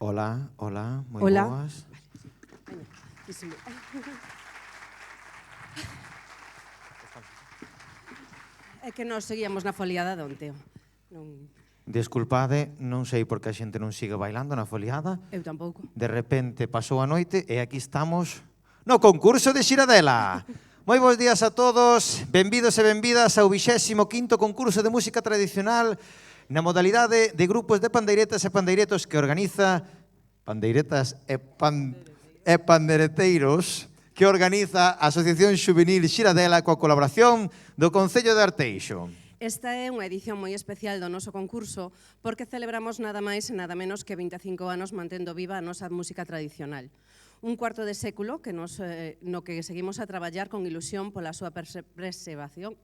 Hola, hola, moi Hola. boas. É que nós seguíamos na foliada de onte. Desculpade, non sei por que a xente non sigue bailando na foliada. Eu tampouco. De repente pasou a noite e aquí estamos no concurso de Xiradela. Moi bons días a todos, benvidos e benvidas ao 25º concurso de música tradicional na modalidade de grupos de pandeiretas e pandeiretos que organiza pandeiretas e pandereteiros que organiza a Asociación Xuvenil Xiradela coa colaboración do Concello de Arteixo. Esta é unha edición moi especial do noso concurso porque celebramos nada máis e nada menos que 25 anos mantendo viva a nosa música tradicional. Un cuarto de século que no que seguimos a traballar con ilusión pola súa preservación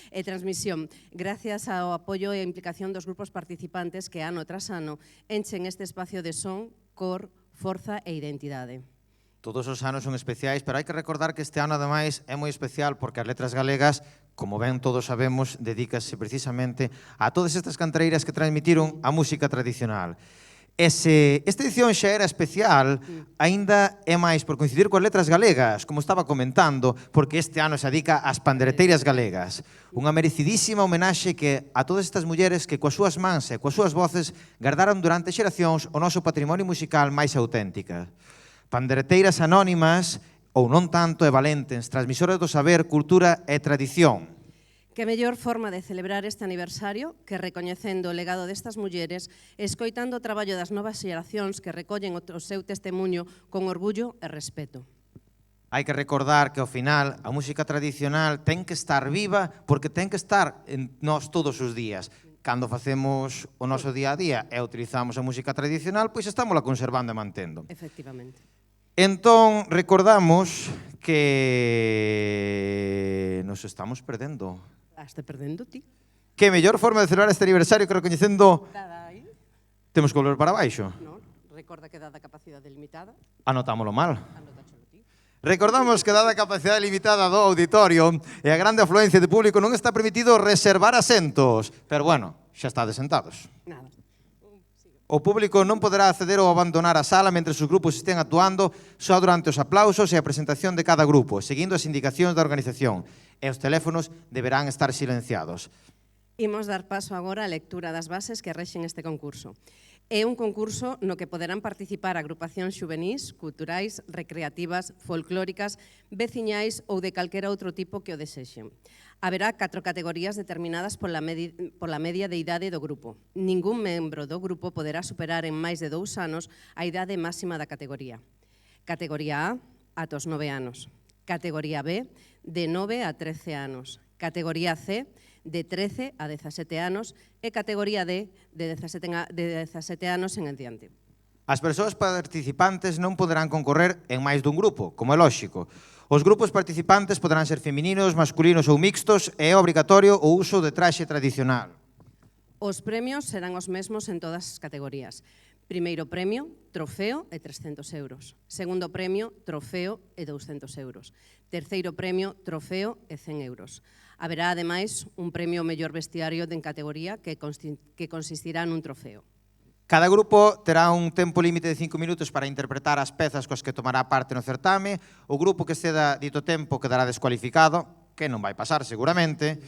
e transmisión, gracias ao apoio e a implicación dos grupos participantes que ano tras ano enchen este espacio de son, cor, forza e identidade. Todos os anos son especiais, pero hai que recordar que este ano, ademais, é moi especial porque as letras galegas, como ben todos sabemos, dedícase precisamente a todas estas cantareiras que transmitiron a música tradicional. Esta edición xa era especial, aínda é máis por coincidir coas letras galegas, como estaba comentando, porque este ano se dedica ás pandereteiras galegas. Unha merecidísima homenaxe que a todas estas mulleres que coas súas mans e coas súas voces gardaron durante xeracións o noso patrimonio musical máis auténtica. Pandereteiras anónimas, ou non tanto, e valentes, transmisoras do saber, cultura e tradición. Que mellor forma de celebrar este aniversario que recoñecendo o legado destas mulleres e escoitando o traballo das novas xeracións que recollen o seu testemunho con orgullo e respeto. Hai que recordar que ao final a música tradicional ten que estar viva porque ten que estar en nós todos os días. Cando facemos o noso día a día e utilizamos a música tradicional, pois estámola conservando e mantendo. Efectivamente. Entón, recordamos que nos estamos perdendo. Estás perdendo ti. Que mellor forma de celebrar este aniversario que recoñecendo... Dada aí. Temos que volver para baixo. Non, recorda que dada a capacidade limitada, Anotámolo mal. anótachelo ti. Recordamos que dada a capacidade limitada do auditorio e a grande afluencia de público non está permitido reservar asentos. Pero bueno, xa estades sentados. Nada. O público non poderá acceder ou abandonar a sala mentre os grupos estén actuando só durante os aplausos e a presentación de cada grupo, seguindo as indicacións da organización, e os teléfonos deberán estar silenciados. Imos dar paso agora á lectura das bases que rexen este concurso. É un concurso no que poderán participar agrupacións xuvenís, culturais, recreativas, folclóricas, veciñais ou de calquera outro tipo que o desexen. Haberá 4 categorías determinadas pola media de idade do grupo. Ningún membro do grupo poderá superar en máis de 2 anos a idade máxima da categoría. Categoría A, ata os 9 anos. Categoría B, de 9 a 13 anos. Categoría C, de 13 a 17 anos. E categoría D, de 17 anos en adiante. As persoas participantes non poderán concorrer en máis dun grupo, como é lóxico. Os grupos participantes poderán ser femininos, masculinos ou mixtos e é obrigatorio o uso de traxe tradicional. Os premios serán os mesmos en todas as categorías. Primeiro premio, trofeo e 300 euros. Segundo premio, trofeo e 200 euros. Terceiro premio, trofeo e 100 euros. Haberá, ademais, un premio ao mellor vestiario en categoría que consistirá nun trofeo. Cada grupo terá un tempo límite de 5 minutos para interpretar as pezas coas que tomará parte no certame. O grupo que exceda dito tempo quedará descualificado, que non vai pasar seguramente.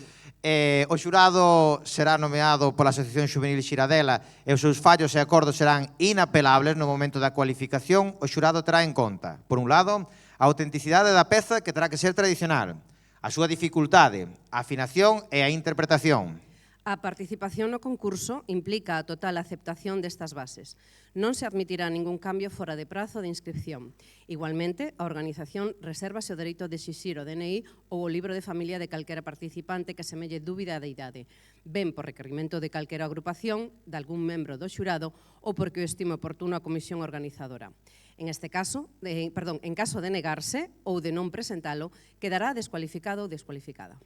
O xurado será nomeado pola Asociación Xuvenil Xiradela e os seus fallos e acordos serán inapelables no momento da cualificación. O xurado terá en conta, por un lado, a autenticidade da peza que terá que ser tradicional, a súa dificultade, a afinación e a interpretación. A participación no concurso implica a total aceptación destas bases. Non se admitirá ningún cambio fora de prazo de inscripción. Igualmente, a organización resérvase o dereito de exixir o DNI ou o libro de familia de calquera participante que semelle dúbida de idade, ben por requerimento de calquera agrupación, de algún membro do xurado ou porque o estime oportuno a comisión organizadora. En caso de negarse ou de non presentalo, quedará descualificado ou descualificada.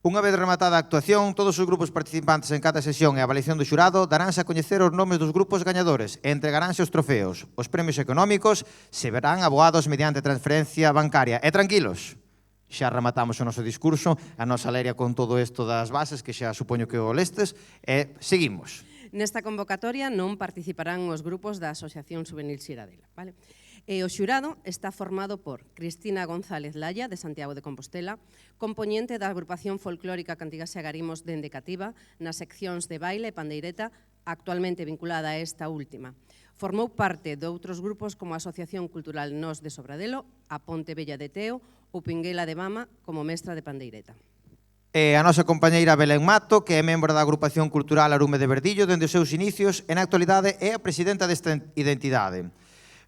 Unha vez rematada a actuación, todos os grupos participantes en cada sesión e a avaliación do xurado daránse a coñecer os nomes dos grupos gañadores e entregaránse os trofeos. Os premios económicos se verán aboados mediante transferencia bancaria. E tranquilos, xa rematamos o noso discurso, a nosa Leria con todo isto das bases, que xa supoño que o lestes, e seguimos. Nesta convocatoria non participarán os grupos da Asociación Xuvenil Xiradela. Vale? E o xurado está formado por Cristina González Laya, de Santiago de Compostela, compoñente da agrupación folclórica Cantigas e Agarimos dende Cativa, nas seccións de baile e pandeireta, actualmente vinculada a esta última. Formou parte de outros grupos como a Asociación Cultural Nos de Sobradelo, a Ponte Bella de Teo ou Pinguela de Bama como mestra de pandeireta. E a nosa compañeira Belén Mato, que é membro da agrupación cultural Arume de Verdillo dende os seus inicios e na actualidade é a presidenta desta identidade.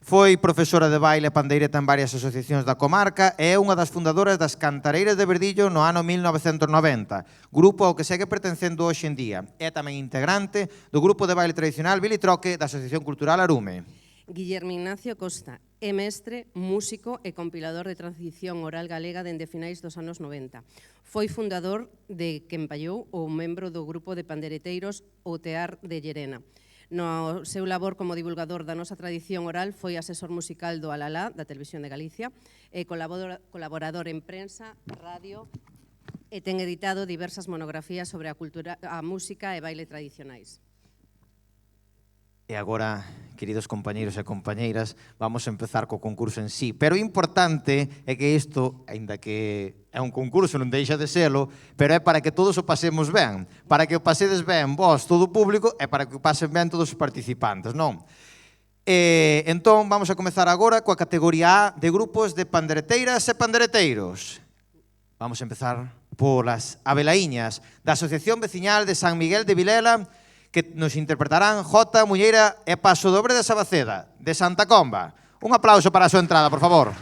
Foi profesora de baile e pandeireta en varias asociacións da comarca e é unha das fundadoras das Cantareiras de Verdillo no ano 1990, grupo ao que segue pertencendo hoxe en día. É tamén integrante do grupo de baile tradicional Bilitroque da Asociación Cultural Arume. Guillermo Ignacio Costa é mestre, músico e compilador de tradición oral galega dende finais dos anos 90. Foi fundador de Quempallou ou membro do grupo de pandereteiros O Tear de Llerena. No seu labor como divulgador da nosa tradición oral foi asesor musical do Alalá, da Televisión de Galicia, e colaborador en prensa, radio, e ten editado diversas monografías sobre a música e baile tradicionais. E agora, queridos compañeiros e compañeiras, vamos a empezar co concurso en sí. Pero o importante é que isto, aínda que é un concurso, non deixa de selo, pero é para que todos o pasemos ben. Para que o pasedes ben vos, todo o público, e para que o pasen ben todos os participantes, non? Entón, vamos a comezar agora coa categoría A de grupos de pandereteiras e pandereteiros. Vamos a empezar polas Abelaíñas, da Asociación Veciñal de San Miguel de Vilela, que nos interpretarán Jota, Muñeira e Paso Dobre de Sabaceda, de Santa Comba. Un aplauso para a súa entrada, por favor.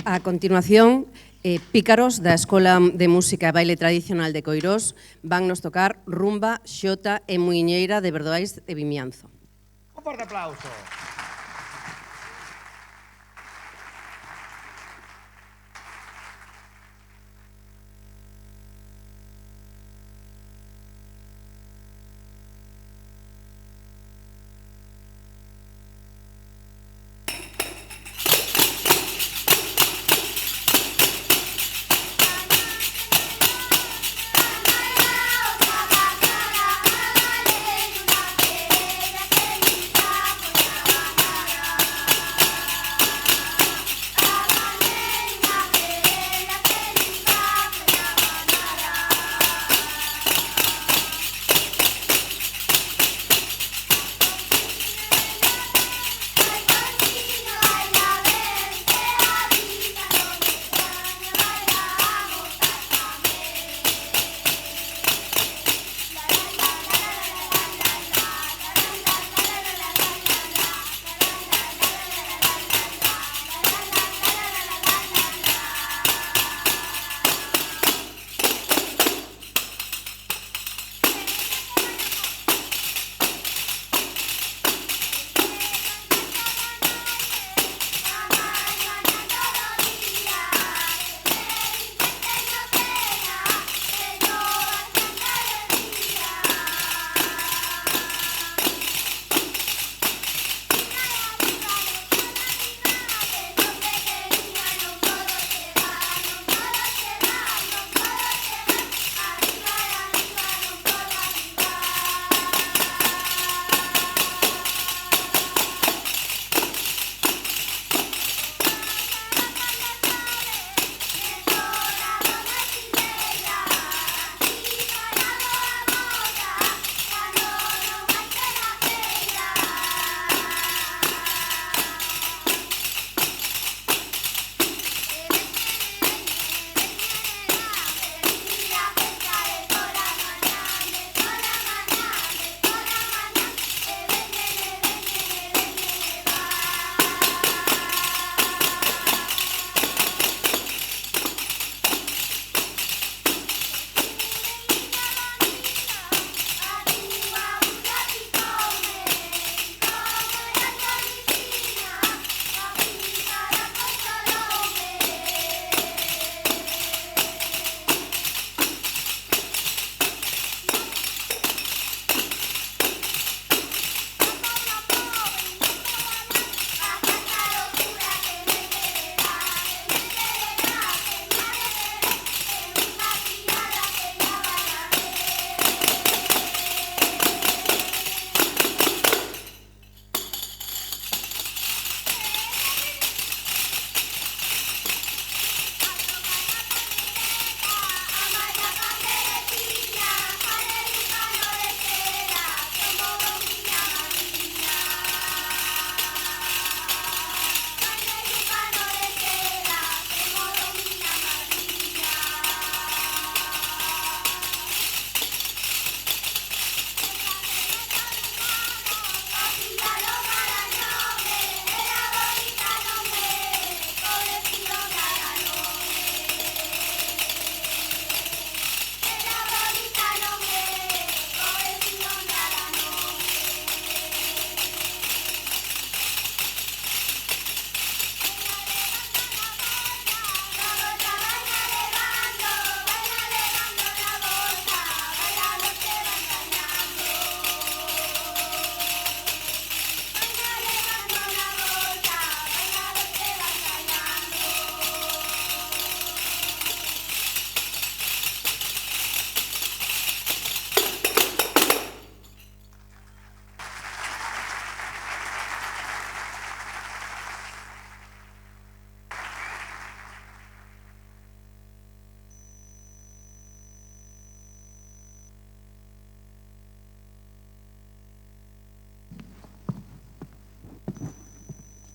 A continuación, Pícaros da Escola de Música e Baile Tradicional de Coirós van nos tocar rumba, xota e muiñeira de Verdoais e Vimianzo. Un forte aplauso.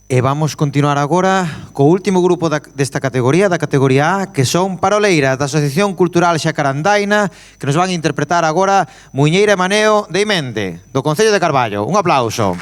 E vamos continuar agora co último grupo desta categoría, da categoría A, que son paroleiras da Asociación Cultural Xacarandaina, que nos van a interpretar agora Muiñeira e Maneo de Imende, do Concello de Carballo. Un aplauso.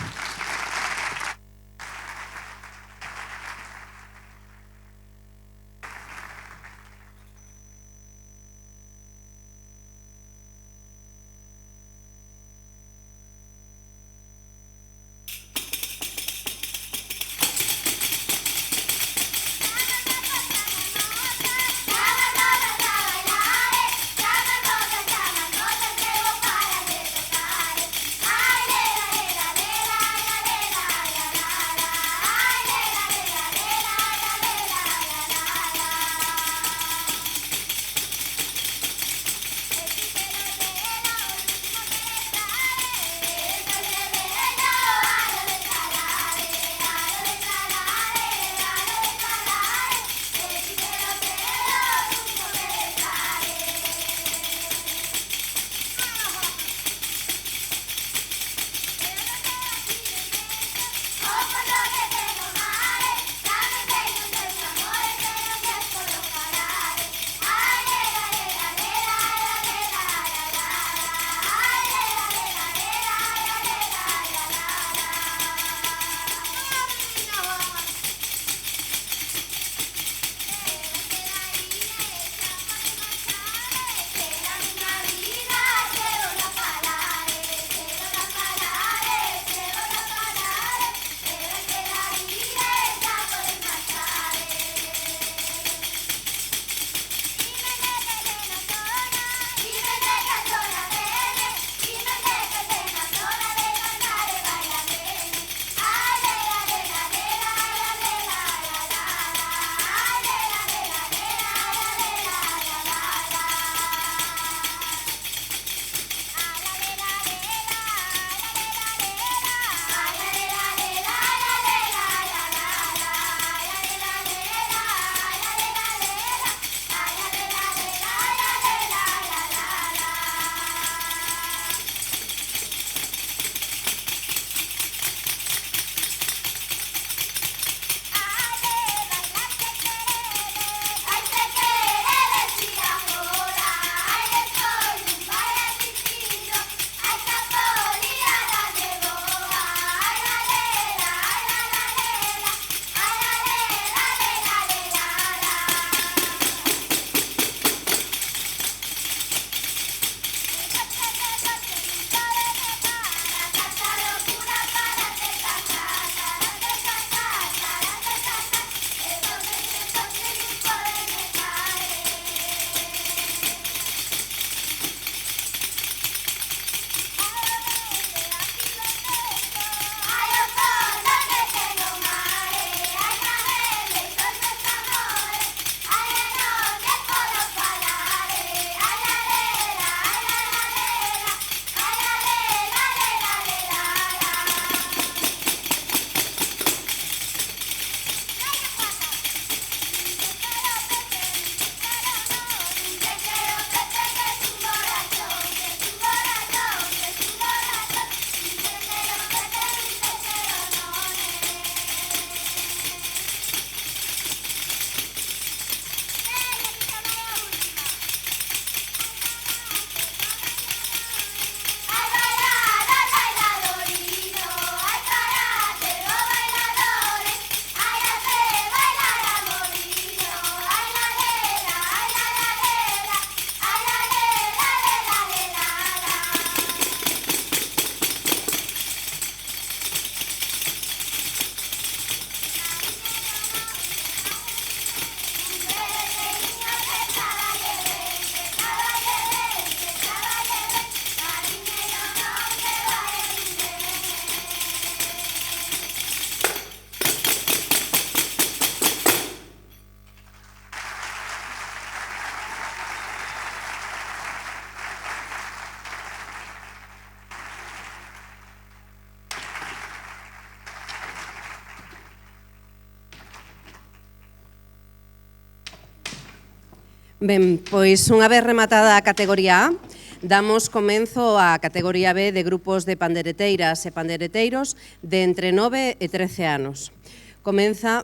Ben, pois unha vez rematada a categoría A, damos comenzo á categoría B de grupos de pandereteiras e pandereteiros de entre 9 e 13 anos. Comeza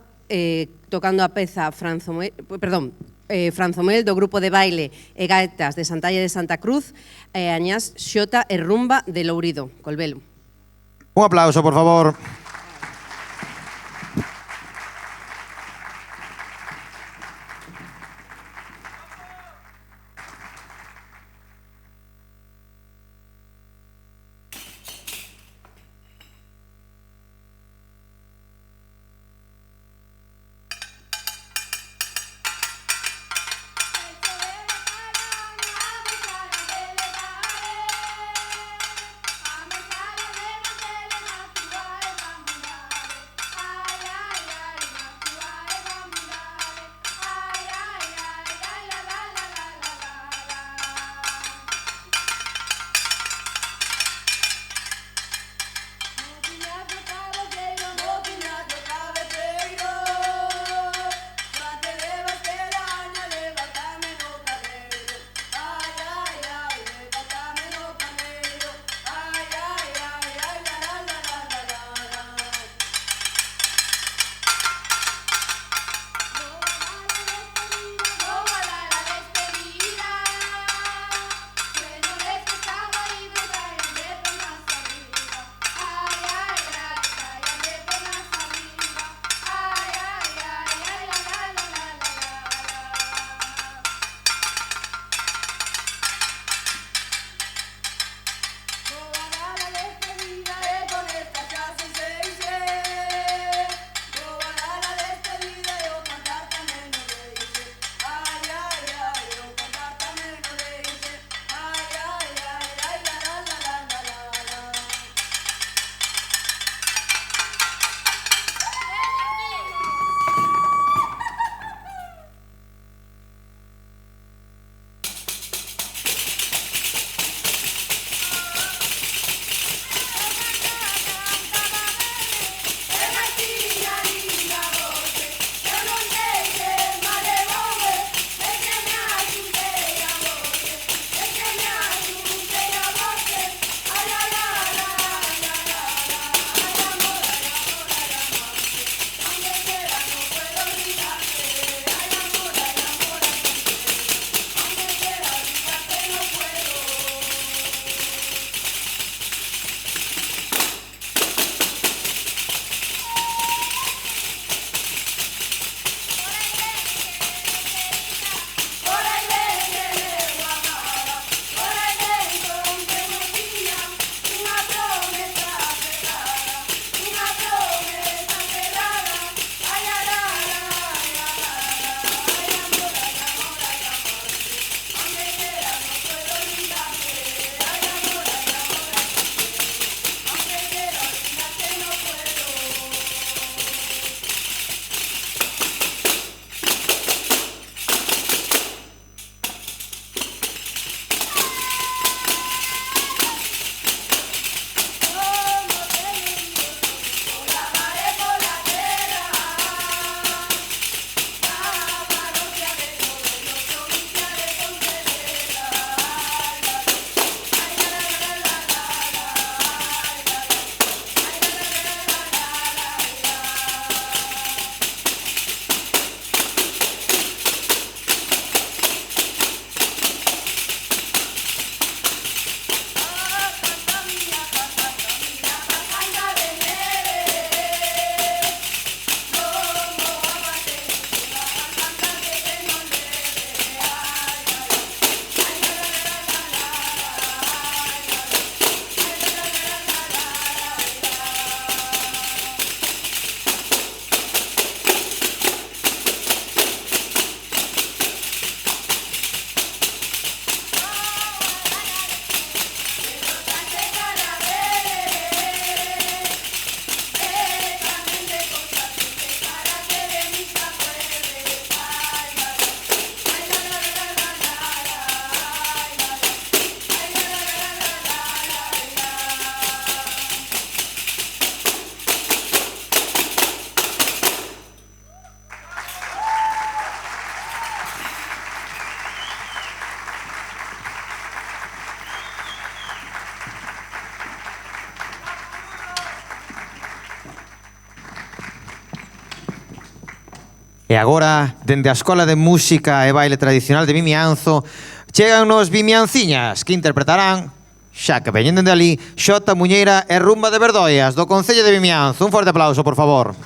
tocando a peza Franzomel do grupo de baile e gaitas de Santalle de Santa Cruz e Añás Xota e Rumba de Lourido, Colbelo. Un aplauso, por favor. E agora, dende a Escola de Música e Baile Tradicional de Vimianzo, chegan nos Vimianciñas, que interpretarán, xa que veñen dende ali, Xota Muñeira e Rumba de Verdoias, do Concello de Vimianzo. Un forte aplauso, por favor.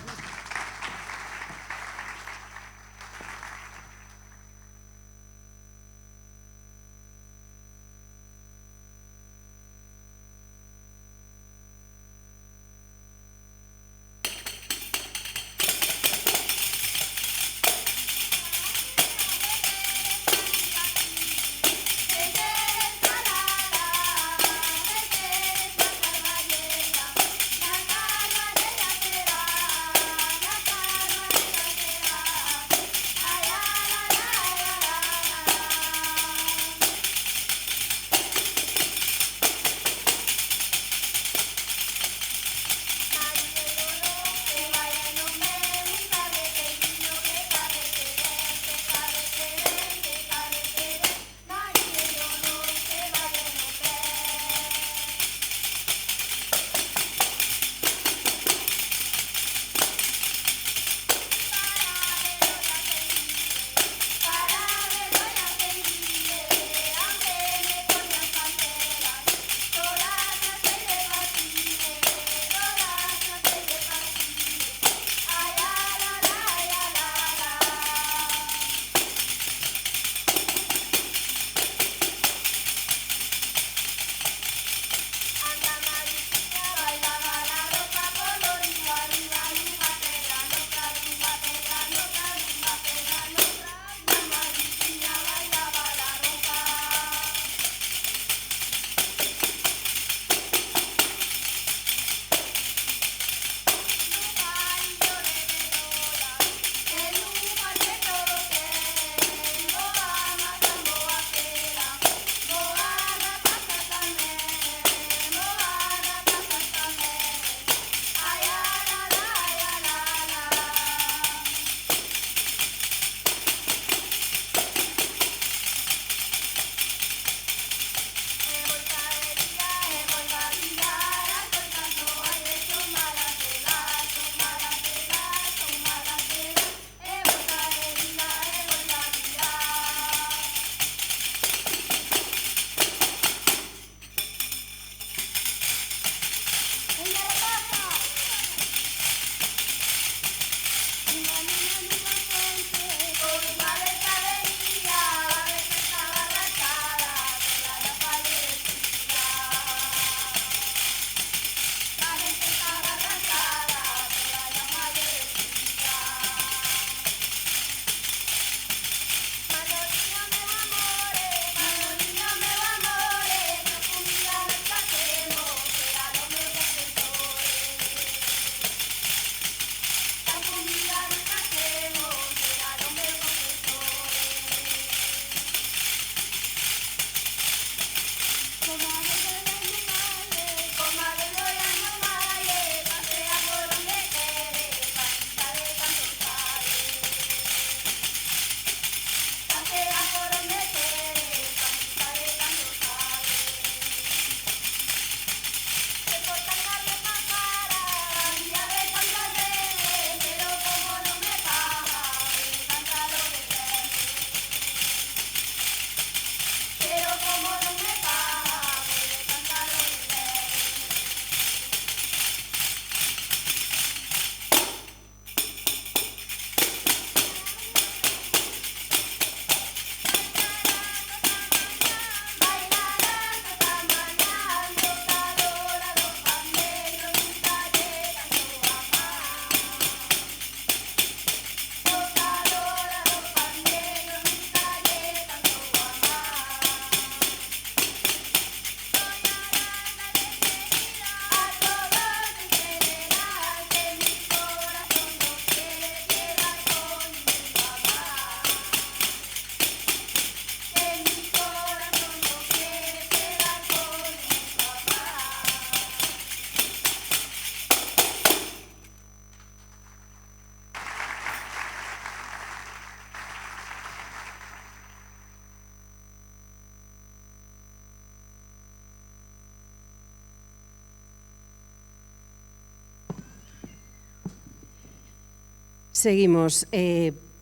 Seguimos.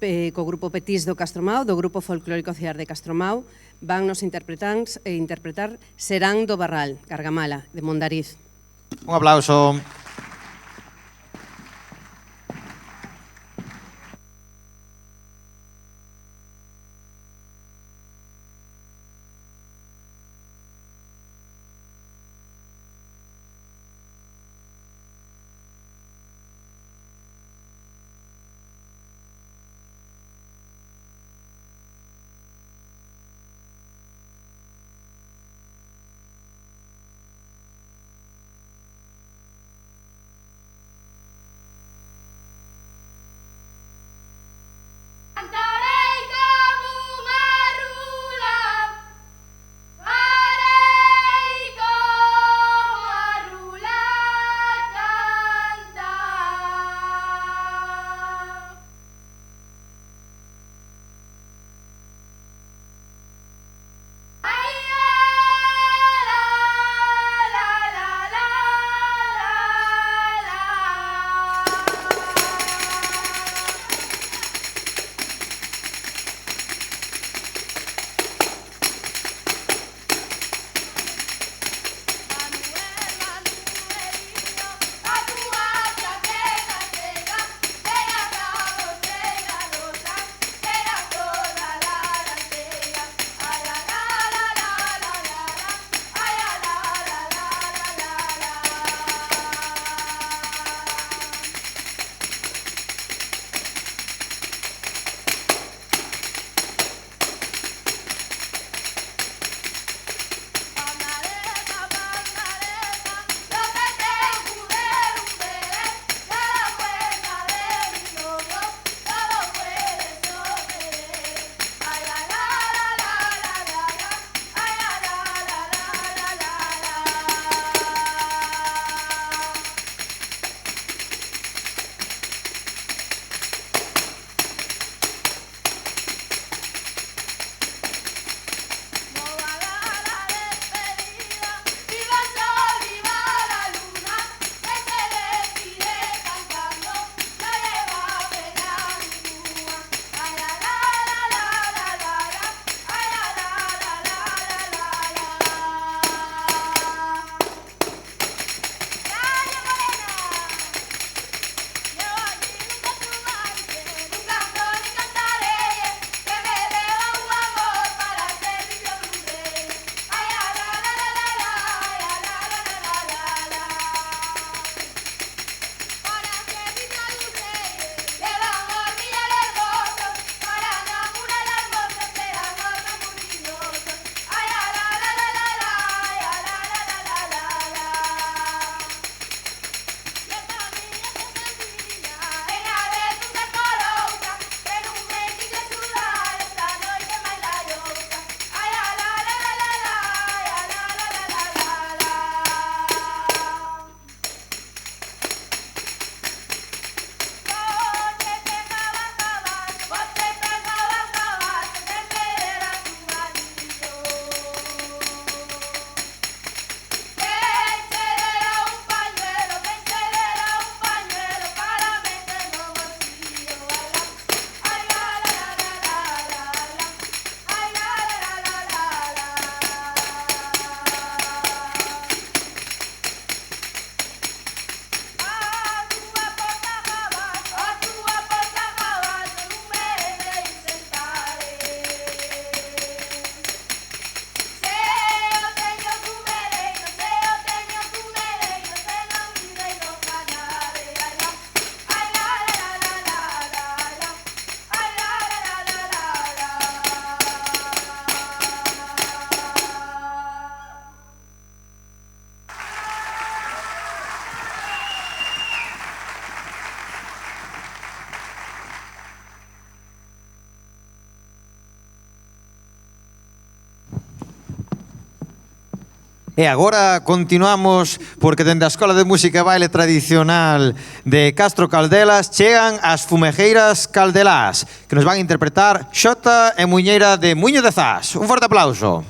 co grupo Petís do Castromao, do Grupo Folclórico Cidade de Castromao, van nos interpretar Serán do Barral, Cargamala, de Mondariz. Un aplauso. E agora continuamos porque dende a Escola de Música e Baile Tradicional de Castro Caldelas chegan as Fumejeiras Caldelás, que nos van a interpretar Xota e Muñeira de Muño de Zas. Un forte aplauso.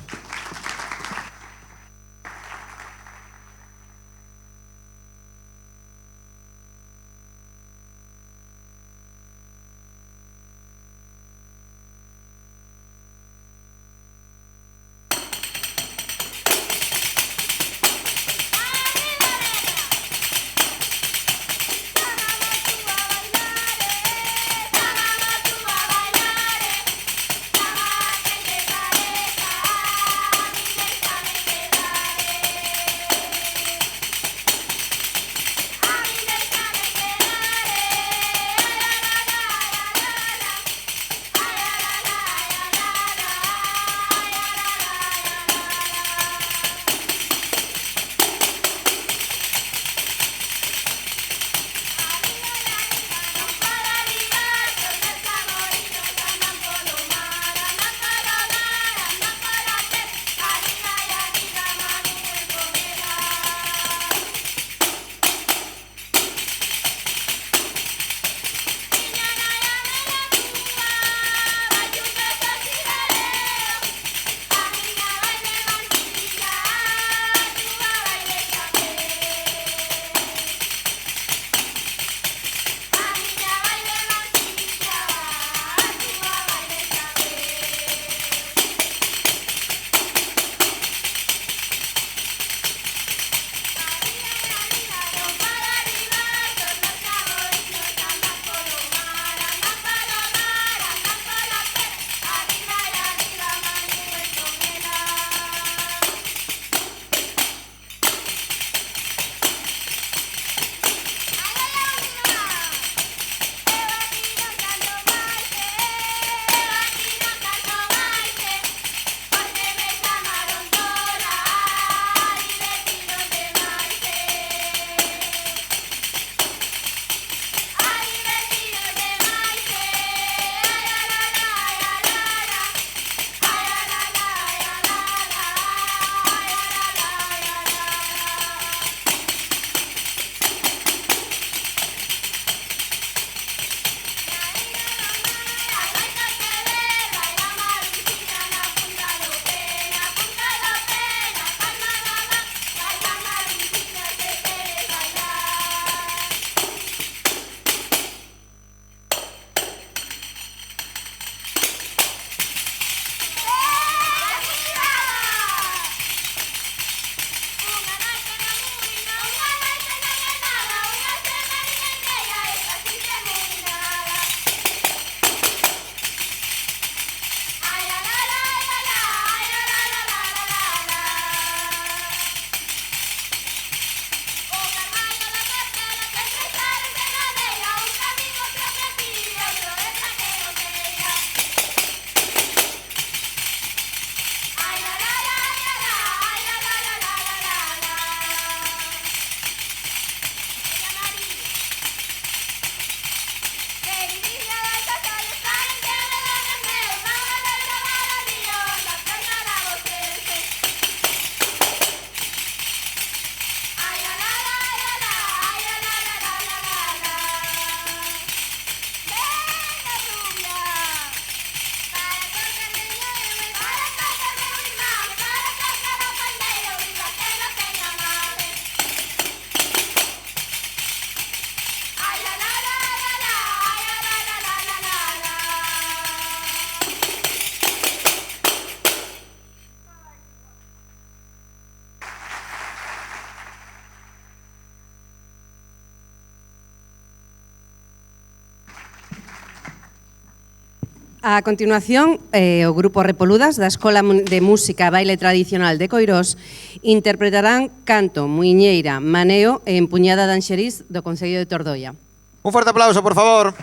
A continuación, o grupo Repoludas da Escola de Música e Baile Tradicional de Coirós interpretarán canto, muiñeira, maneo e empuñada de Anxeriz do Concello de Tordoia. Un fuerte aplauso, por favor.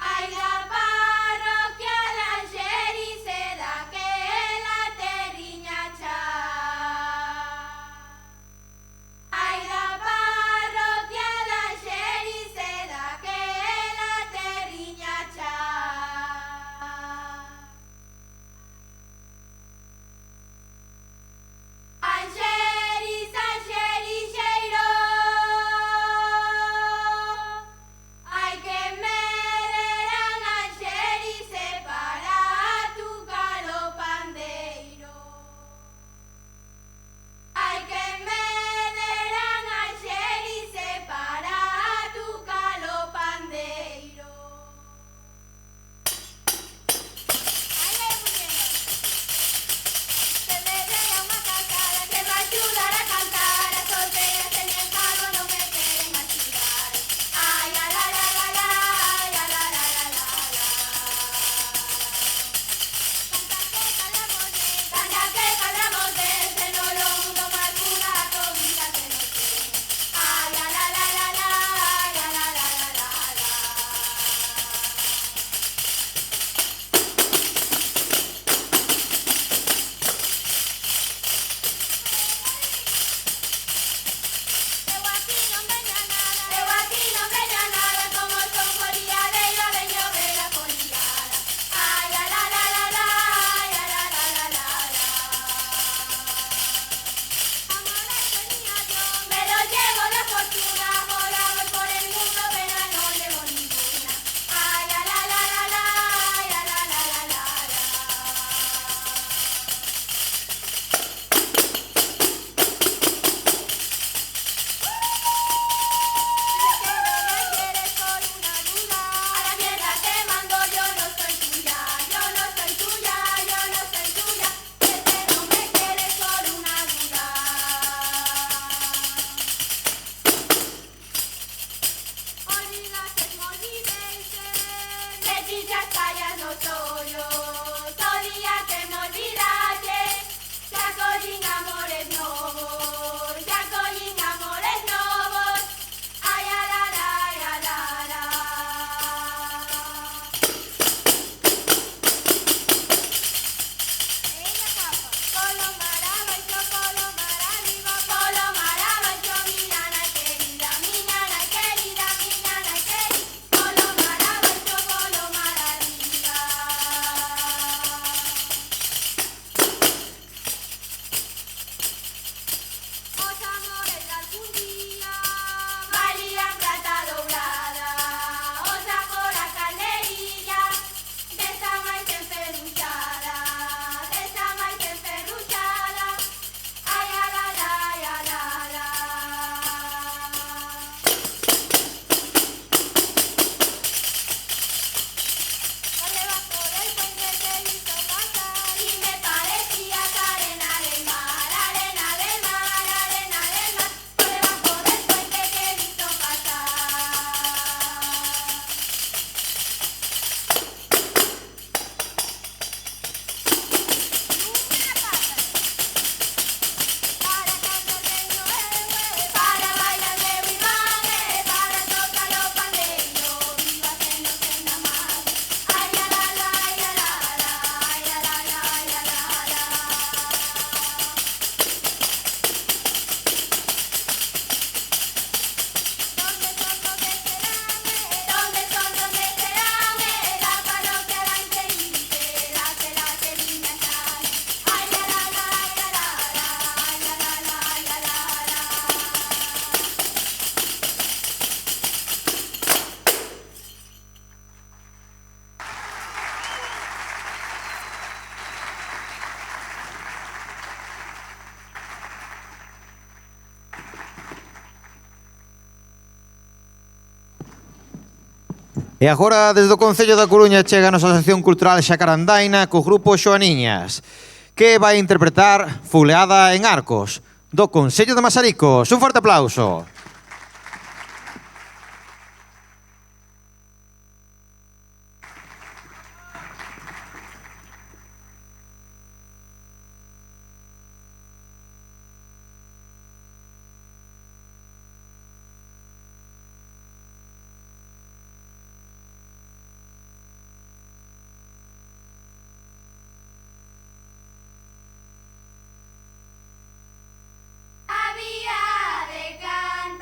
Ay, la parroquia de Anxeriz, daquela te E agora, desde o Concello da Coruña, chega a nosa Asociación Cultural Xacarandaina co grupo Xoaniñas, que vai interpretar Fuleada en Arcos, do Concello de Mazaricos. Un forte aplauso. Había de cantar.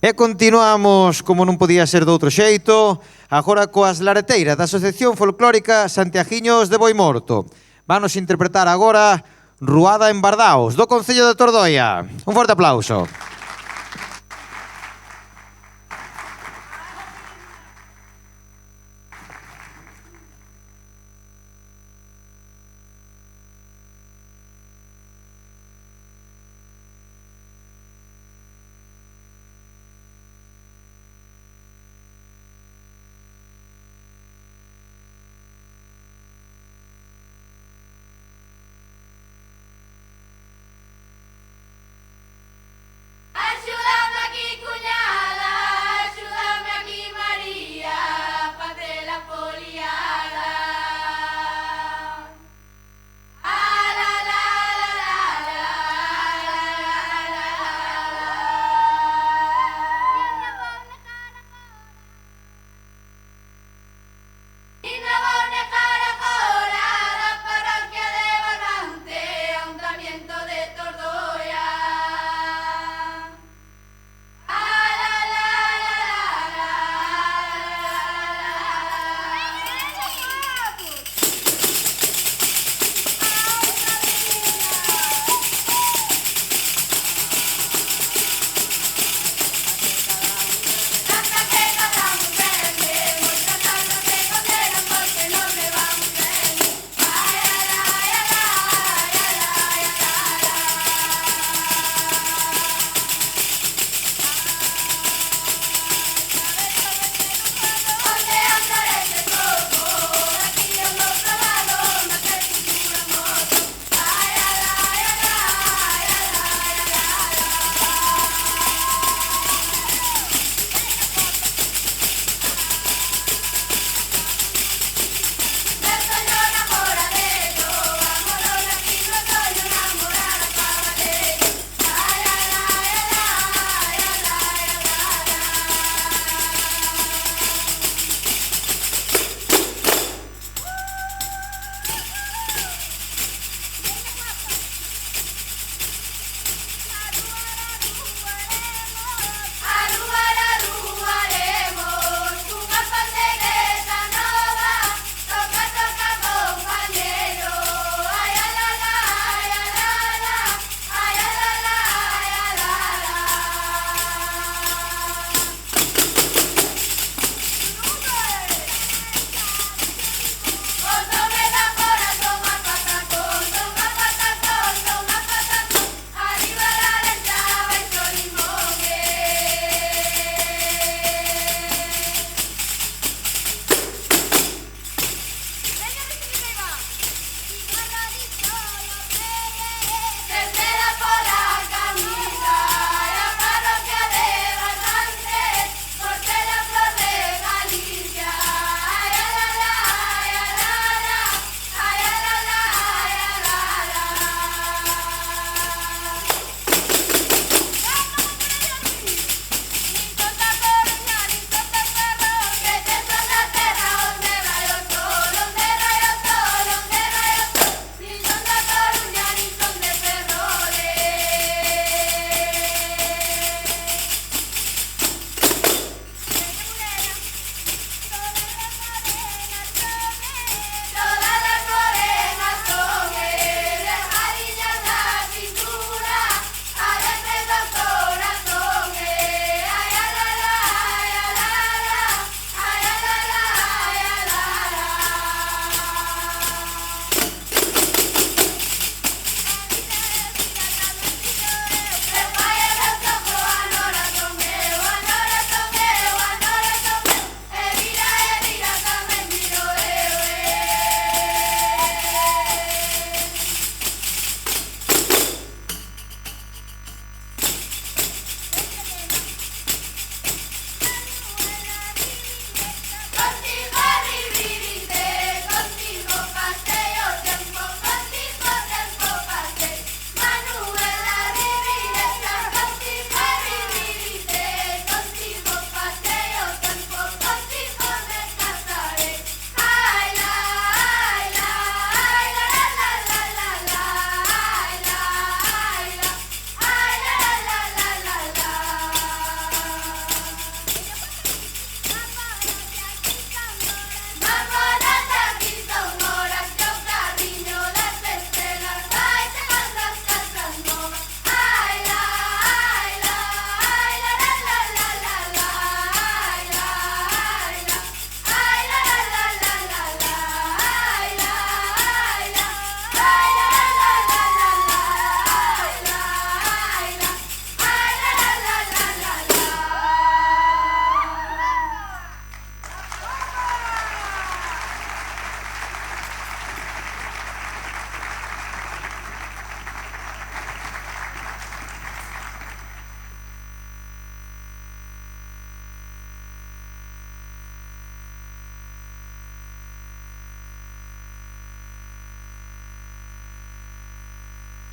E continuamos, como non podía ser de outro xeito, agora coas lareteiras da Asociación Folclórica Santiaguiños de Boimorto. Vanos interpretar agora Ruada en Bardaos, do Concello de Tordoia. Un forte aplauso.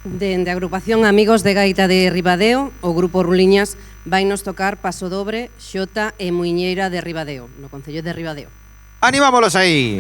Dende a agrupación Amigos de Gaita de Ribadeo, o Grupo Ruliñas vai nos tocar Paso Dobre, Xota e Muiñeira de Ribadeo, no Concello de Ribadeo. ¡Animámolos aí!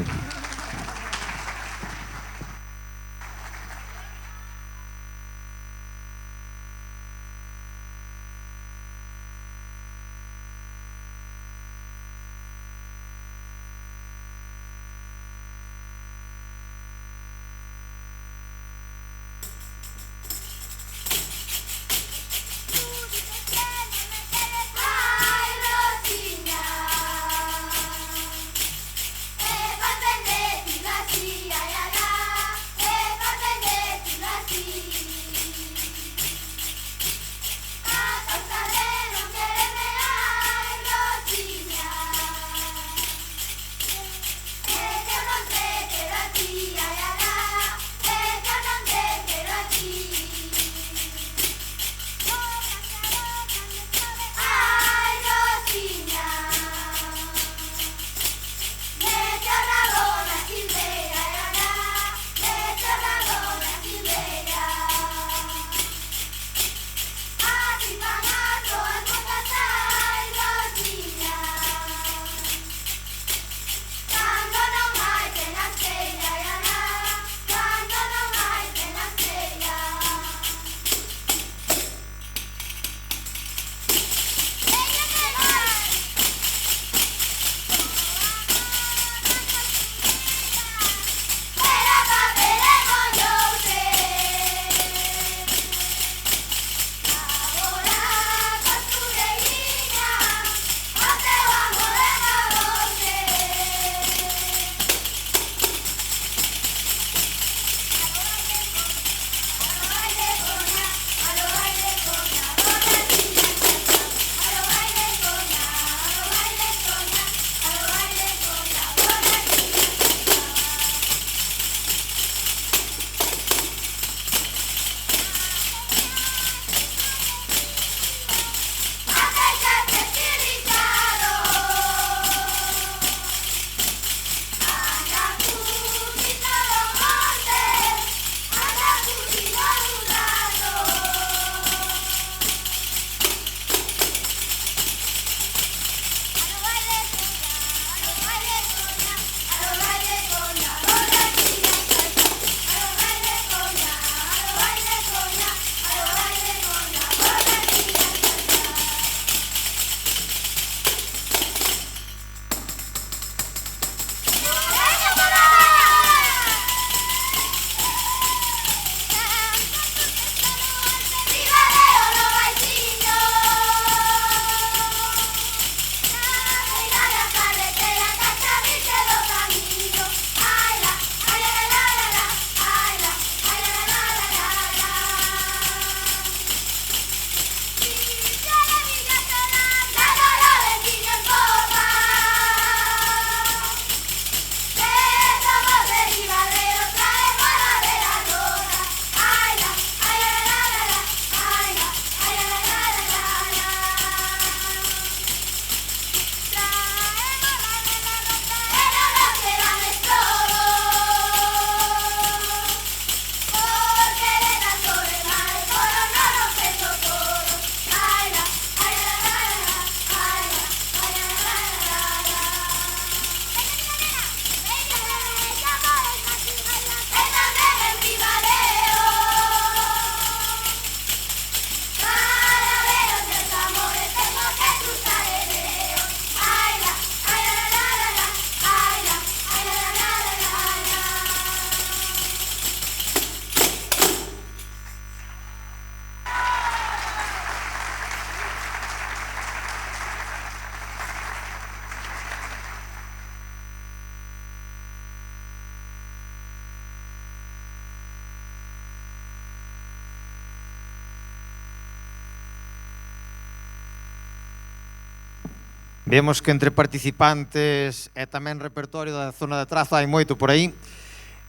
Vemos que entre participantes e tamén repertorio da zona de Trazo hai moito por aí.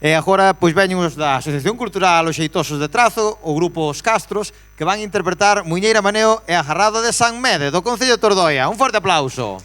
E agora pois veñen os da Asociación Cultural Os Xeitosos de Trazo, o grupo Os Castros, que van interpretar Muiñeira Maneo e a Jarrada de San Mede, do Concello de Tordoia. Un forte aplauso.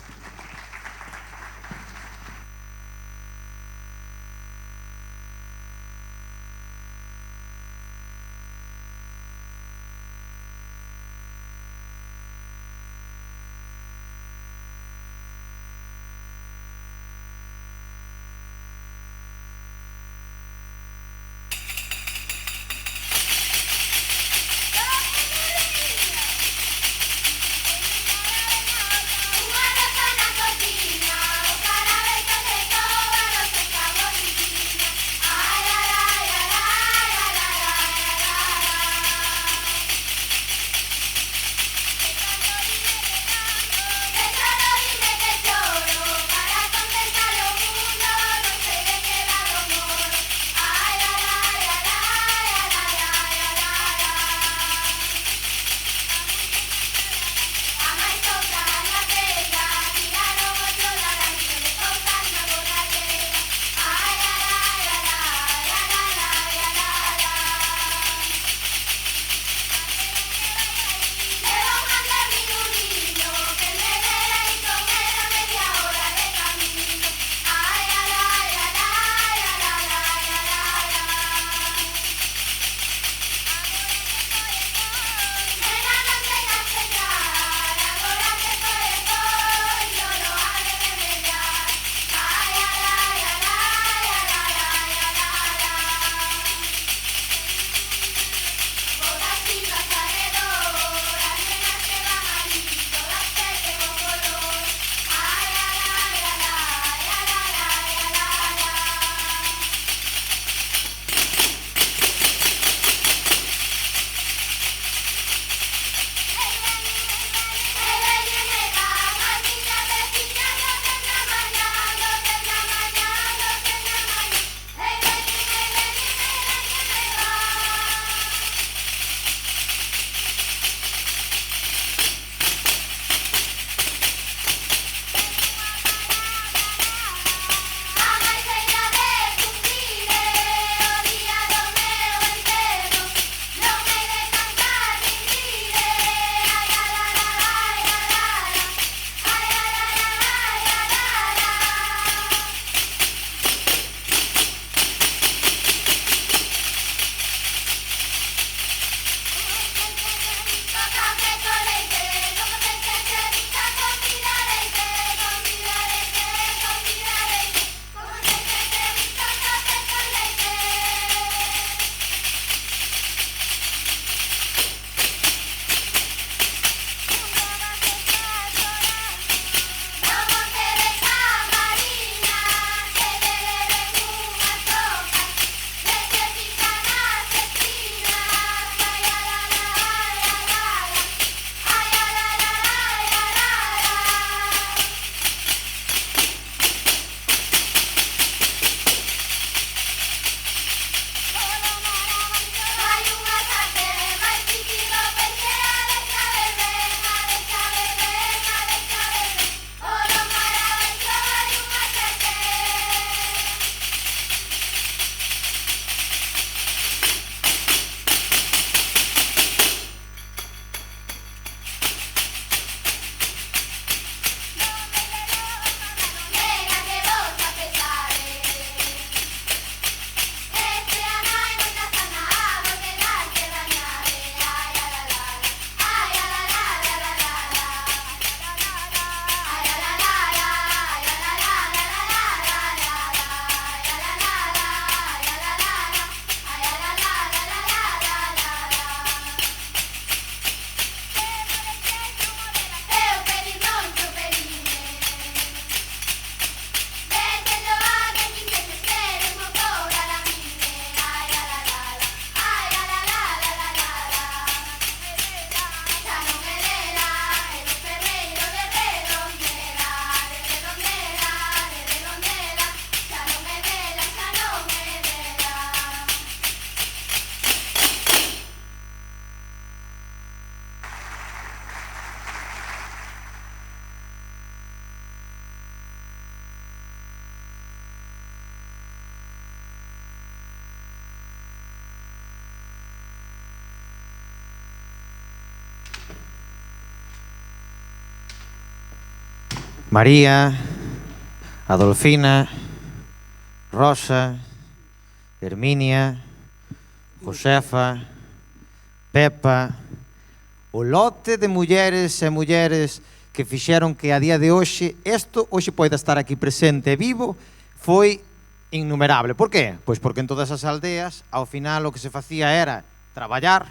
María, Adolfina, Rosa, Herminia, Josefa, Pepa, o lote de mulleres e mulleres que fixeron que a día de hoxe isto hoxe poida estar aquí presente e vivo foi innumerable. Por qué? Pois porque en todas as aldeas ao final o que se facía era traballar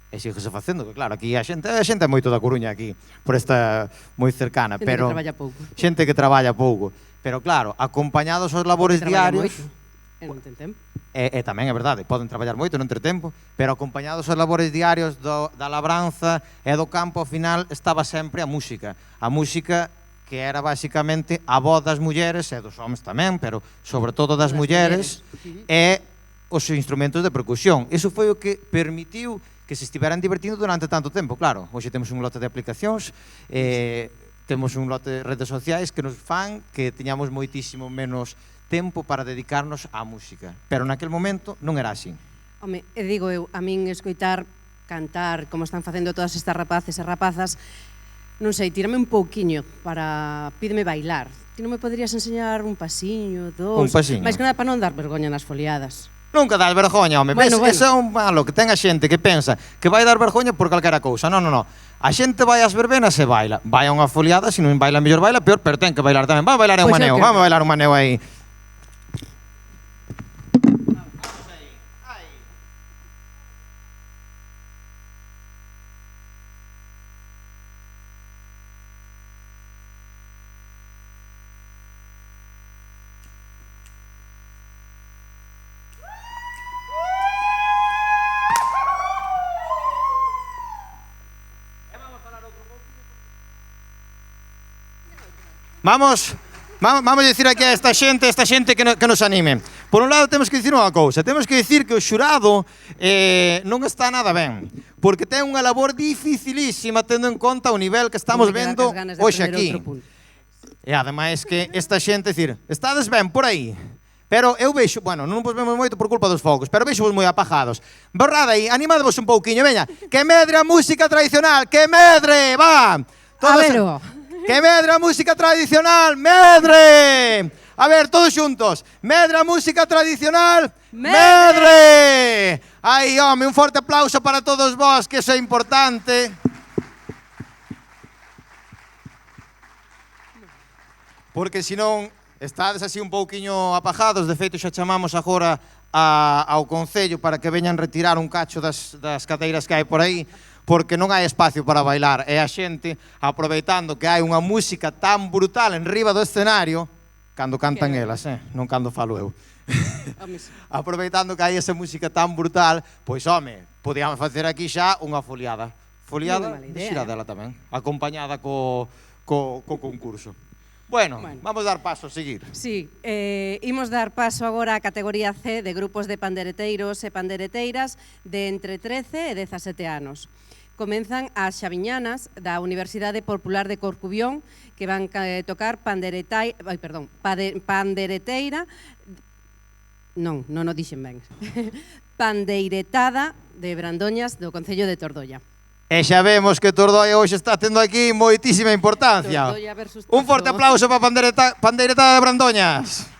e síguese facendo, que claro, aquí a xente é moito da Coruña aquí, por esta moi cercana, Xente pero que traballa pouco. xente que traballa pouco, pero claro, acompañados aos labores diarios. E non ten tempo. E tamén é verdade, poden traballar moito, non ter tempo, pero acompañados aos labores diarios da labranza e do campo, ao final estaba sempre a música. A música que era basicamente a voz das mulleres e dos homes tamén, pero sobre todo das mulleres, e os instrumentos de percusión. Iso foi o que permitiu que se estiveran divertindo durante tanto tempo. Claro, hoxe temos un lote de aplicacións, temos un lote de redes sociais que nos fan que teñamos moitísimo menos tempo para dedicarnos á música. Pero naquel momento non era así. Home, e digo eu, a min escoitar, cantar, como están facendo todas estas rapaces e rapazas, non sei, tírame un pouquiño para... Pídeme bailar. Ti non me poderías enseñar un pasiño, dos... Un pasiño. Mais que nada para non dar vergoña nas foliadas. Nunca dás vergoña, home. Bueno, Ves, eso é un malo que ten a xente que pensa que vai dar vergoña por calquera cousa. Non, non, non. A xente vai ás verbenas e baila. Vai a unha foliada, se non baila mellor baila, peor, pero ten que bailar tamén. Vamos a bailar un Pois é maneo, que- vamos a bailar un maneo aí. Vamos dicir aquí a esta xente que nos anime. Por un lado temos que dicir unha cousa, temos que dicir que o xurado non está nada ben, porque ten unha labor dificilísima tendo en conta o nivel que estamos vendo hoxe aquí. E ademais que esta xente, dicir, estades ben por aí, pero eu vexo, bueno, non vos vemos moito por culpa dos fogos, pero vexo vos moi apagados. Borrad aí, animadvos un pouquiño, veña, que medre a música tradicional, que medre, va! Avero. Que medre a música tradicional, medre! A ver, todos xuntos. Medre a música tradicional, medre! Aí, home, un forte aplauso para todos vós, que iso é importante. Porque senón estades así un pouquiño apagados, de feito xa chamamos agora ao Concello para que veñan retirar un cacho das cadeiras que hai por aí, porque non hai espacio para bailar, e a xente, aproveitando que hai unha música tan brutal en riba do escenario, cando cantan elas, non cando falo eu, aproveitando que hai esa música tan brutal, pois, home, podíamos facer aquí xa unha foliada. Foliada de Xiradela tamén, acompañada co concurso. Bueno, vamos dar paso a seguir. Sí, imos dar paso agora á categoría C de grupos de pandereteiros e pandereteiras de entre 13 e 17 anos. Comenzan as xaviñanas da Universidade Popular de Corcubión, que van tocar pandereteira, non o dixen ben, pandeiretada de Brandoñas do Concello de Tordoia. E xa vemos que Tordoia hoxe está tendo aquí moitísima importancia. Tordoia versus Un forte Tordo. aplauso para pandeiretada de Brandoñas.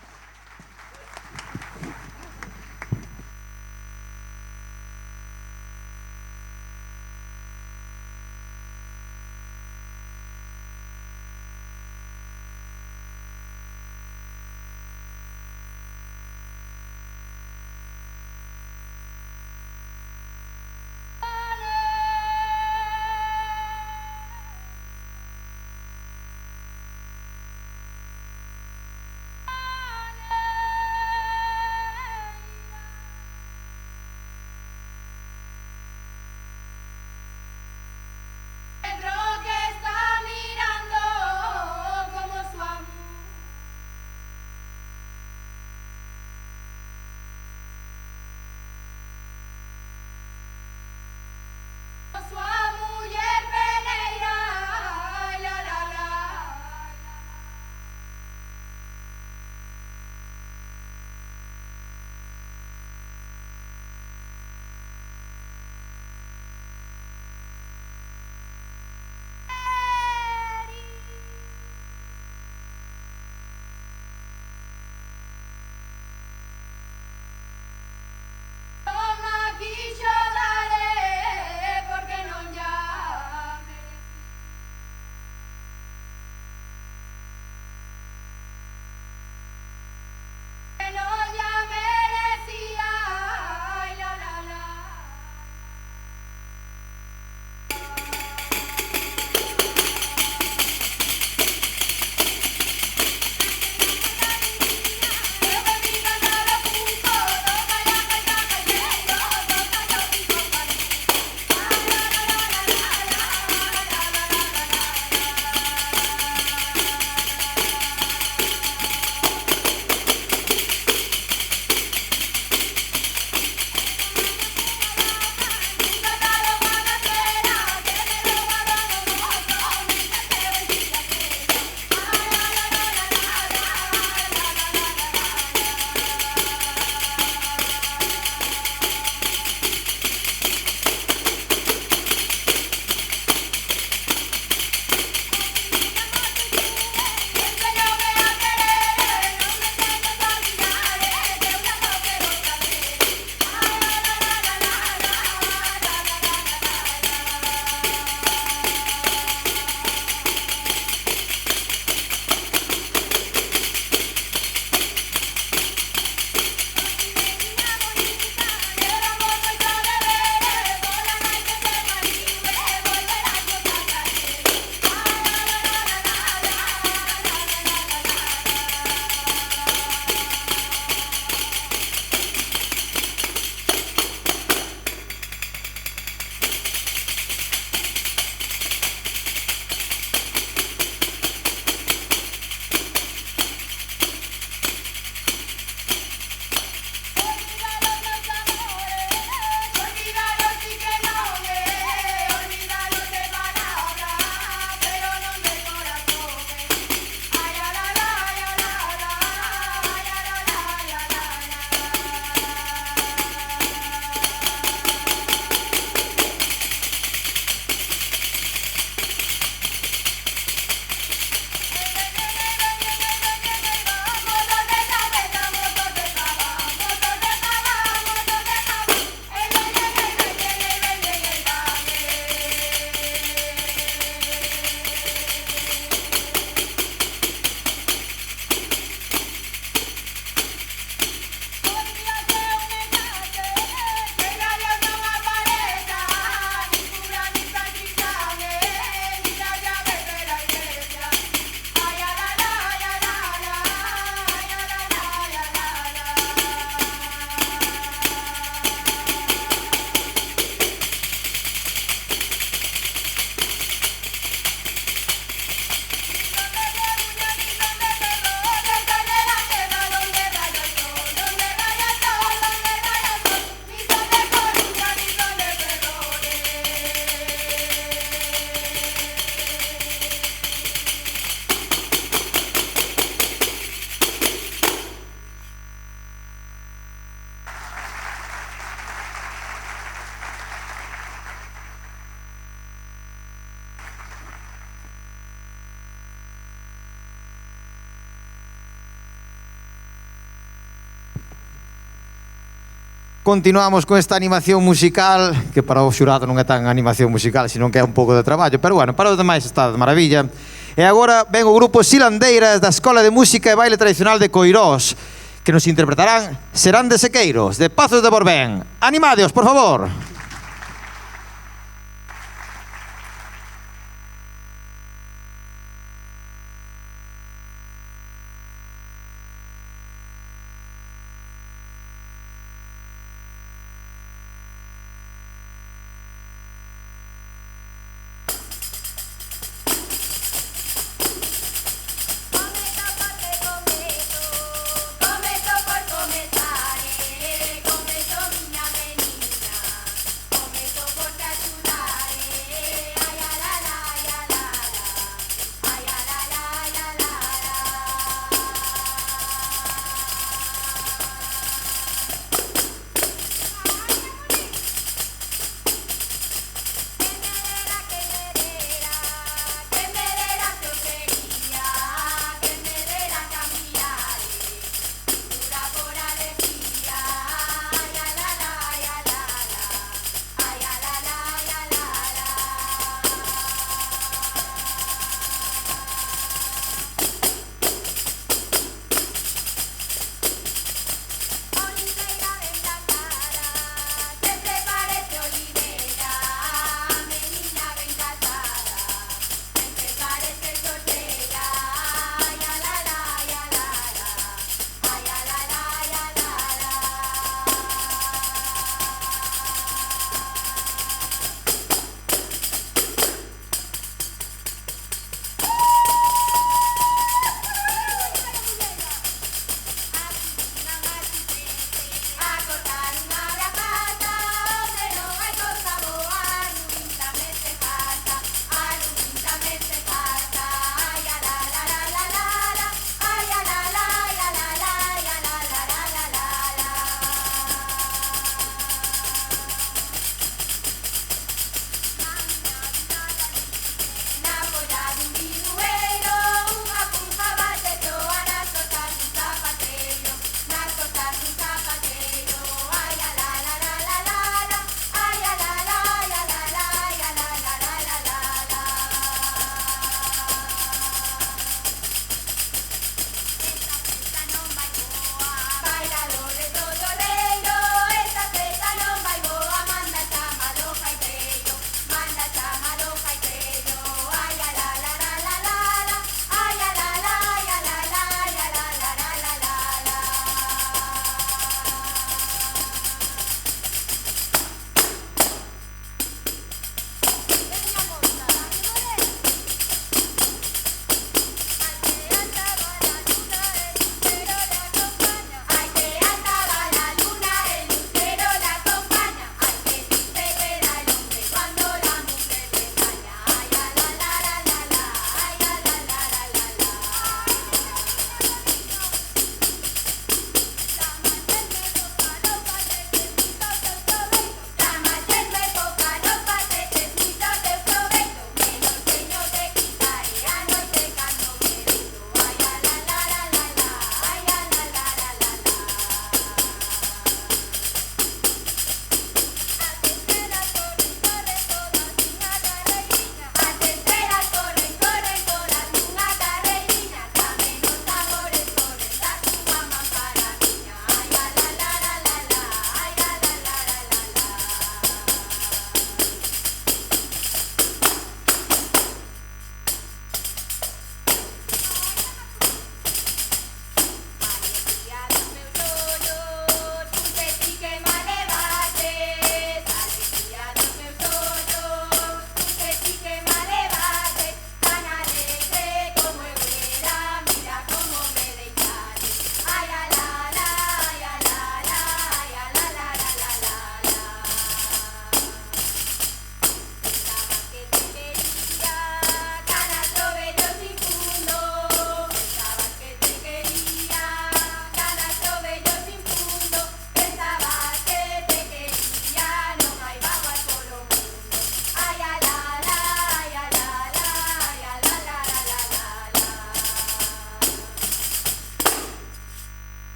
continuamos con esta animación musical, que para o xurado non é tan animación musical, sino que é un pouco de traballo, pero bueno, para os demais está de maravilla. E agora ven o grupo Silandeiras da Escola de Música e Baile Tradicional de Coirós, que nos interpretarán Serán de Sequeiros, de Pazos de Borbén. Animadeos, por favor.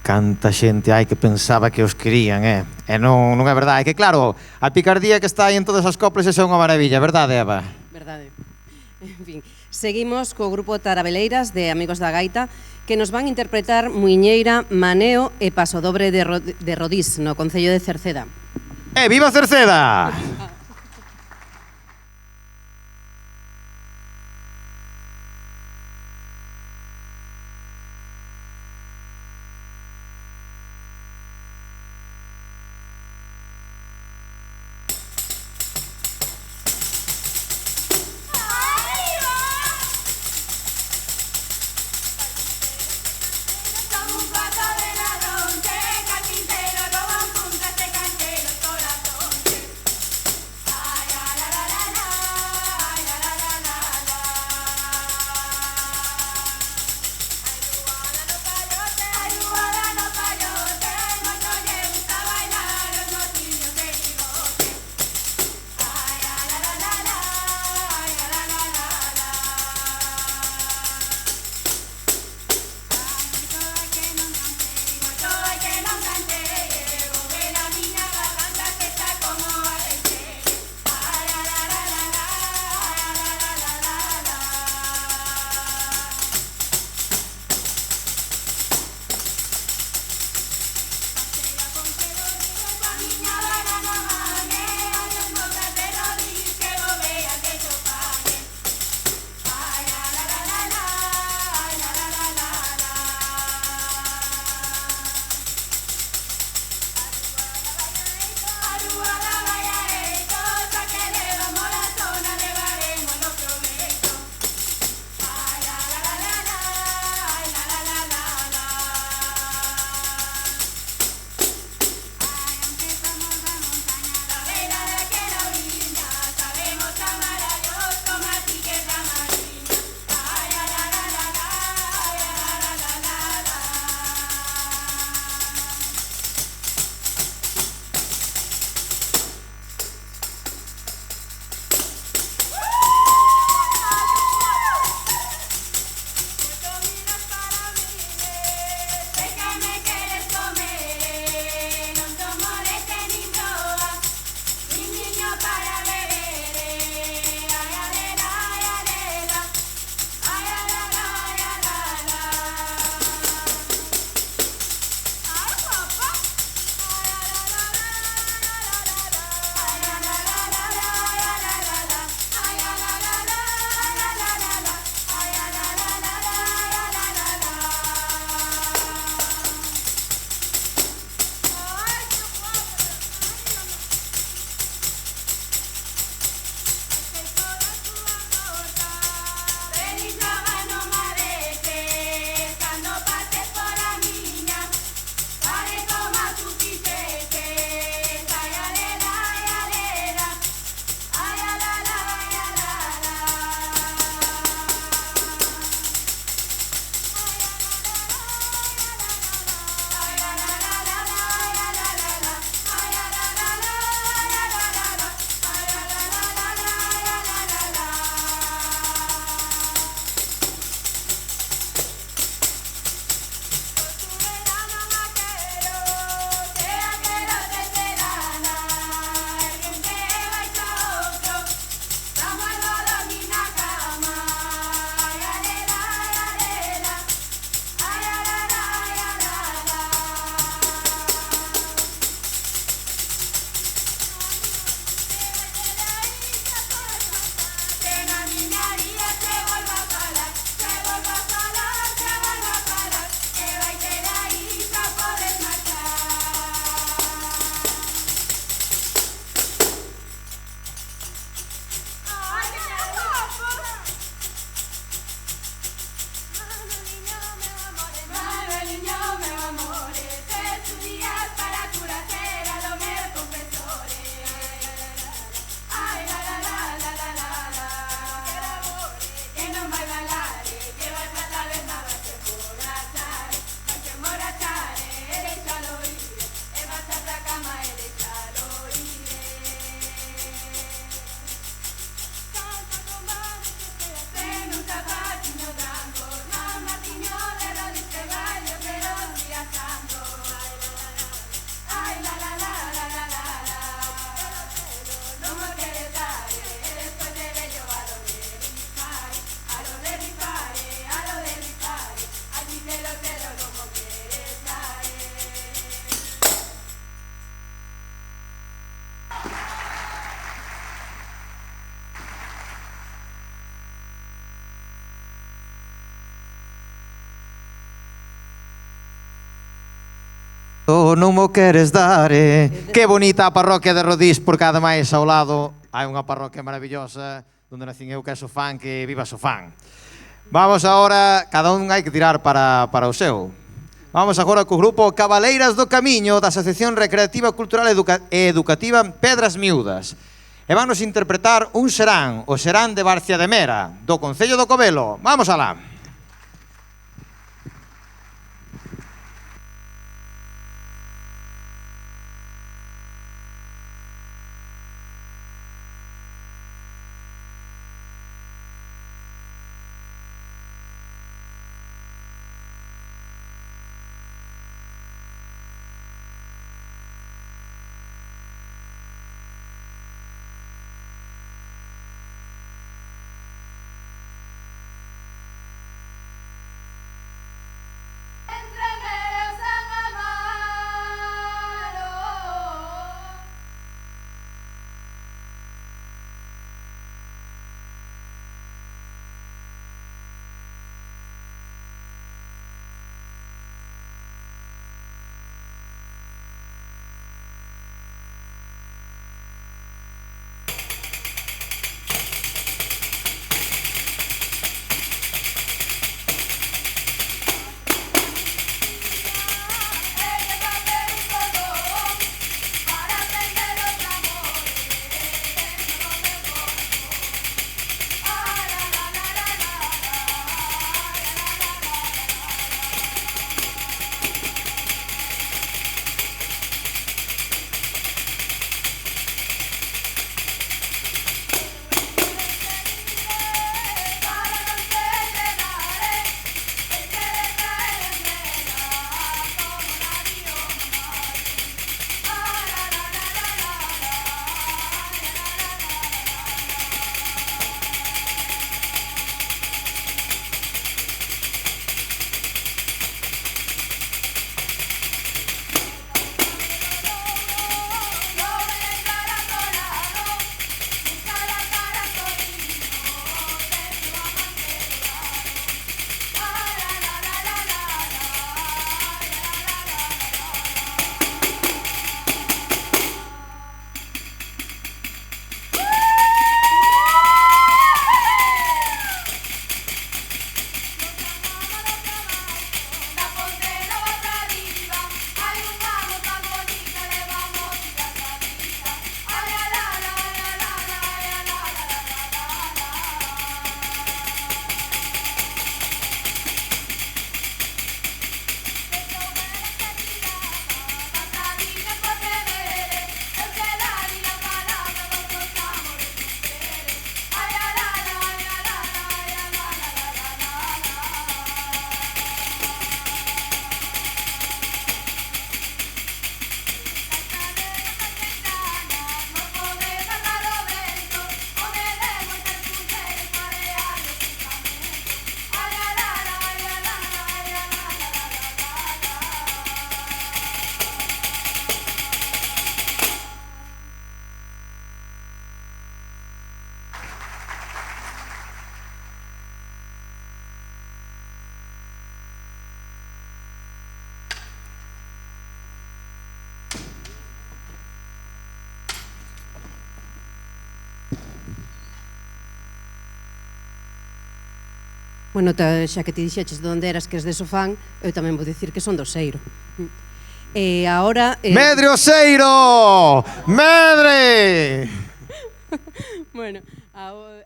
Canta xente hai que pensaba que os querían, E non é verdade, que claro, a picardía que está aí en todas as coplas é unha maravilla, verdade, Eva? Verdade. En fin, seguimos co grupo Tarabeleiras de Amigos da Gaita que nos van interpretar Muiñeira, Maneo e Pasodobre de Rodís no Concello de Cerceda. Viva Cerceda! Non mo queres dar, Que bonita a parroquia de Rodís, porque ademais ao lado hai unha parroquia maravillosa onde nacín eu, que é Sofán, que viva Sofán. Vamos agora, cada un hai que tirar para o seu. Vamos agora co grupo Cabaleiras do Camiño da Asociación Recreativa Cultural e Educativa Pedras Miúdas. E vanos interpretar un serán, o serán de Barcia de Mera, do Concello do Covelo. Vamos alá. Bueno, xa que ti dixeches de onde eras, que és de Sofán, eu tamén vou dicir que son do Seiro. E agora... Medre Oseiro! Medre! Bueno,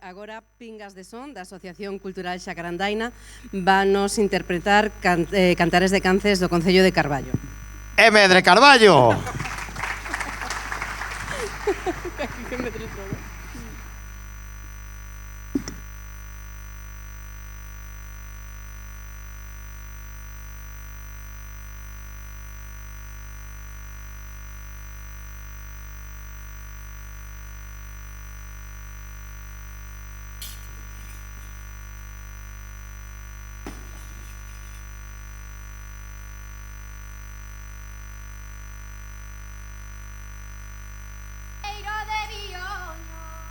agora Pingas de Son, da Asociación Cultural Xacarandaina, vanos interpretar Cantares de Cances do Concello de Carballo. E Medre Carballo! Que medre todo. De Vioño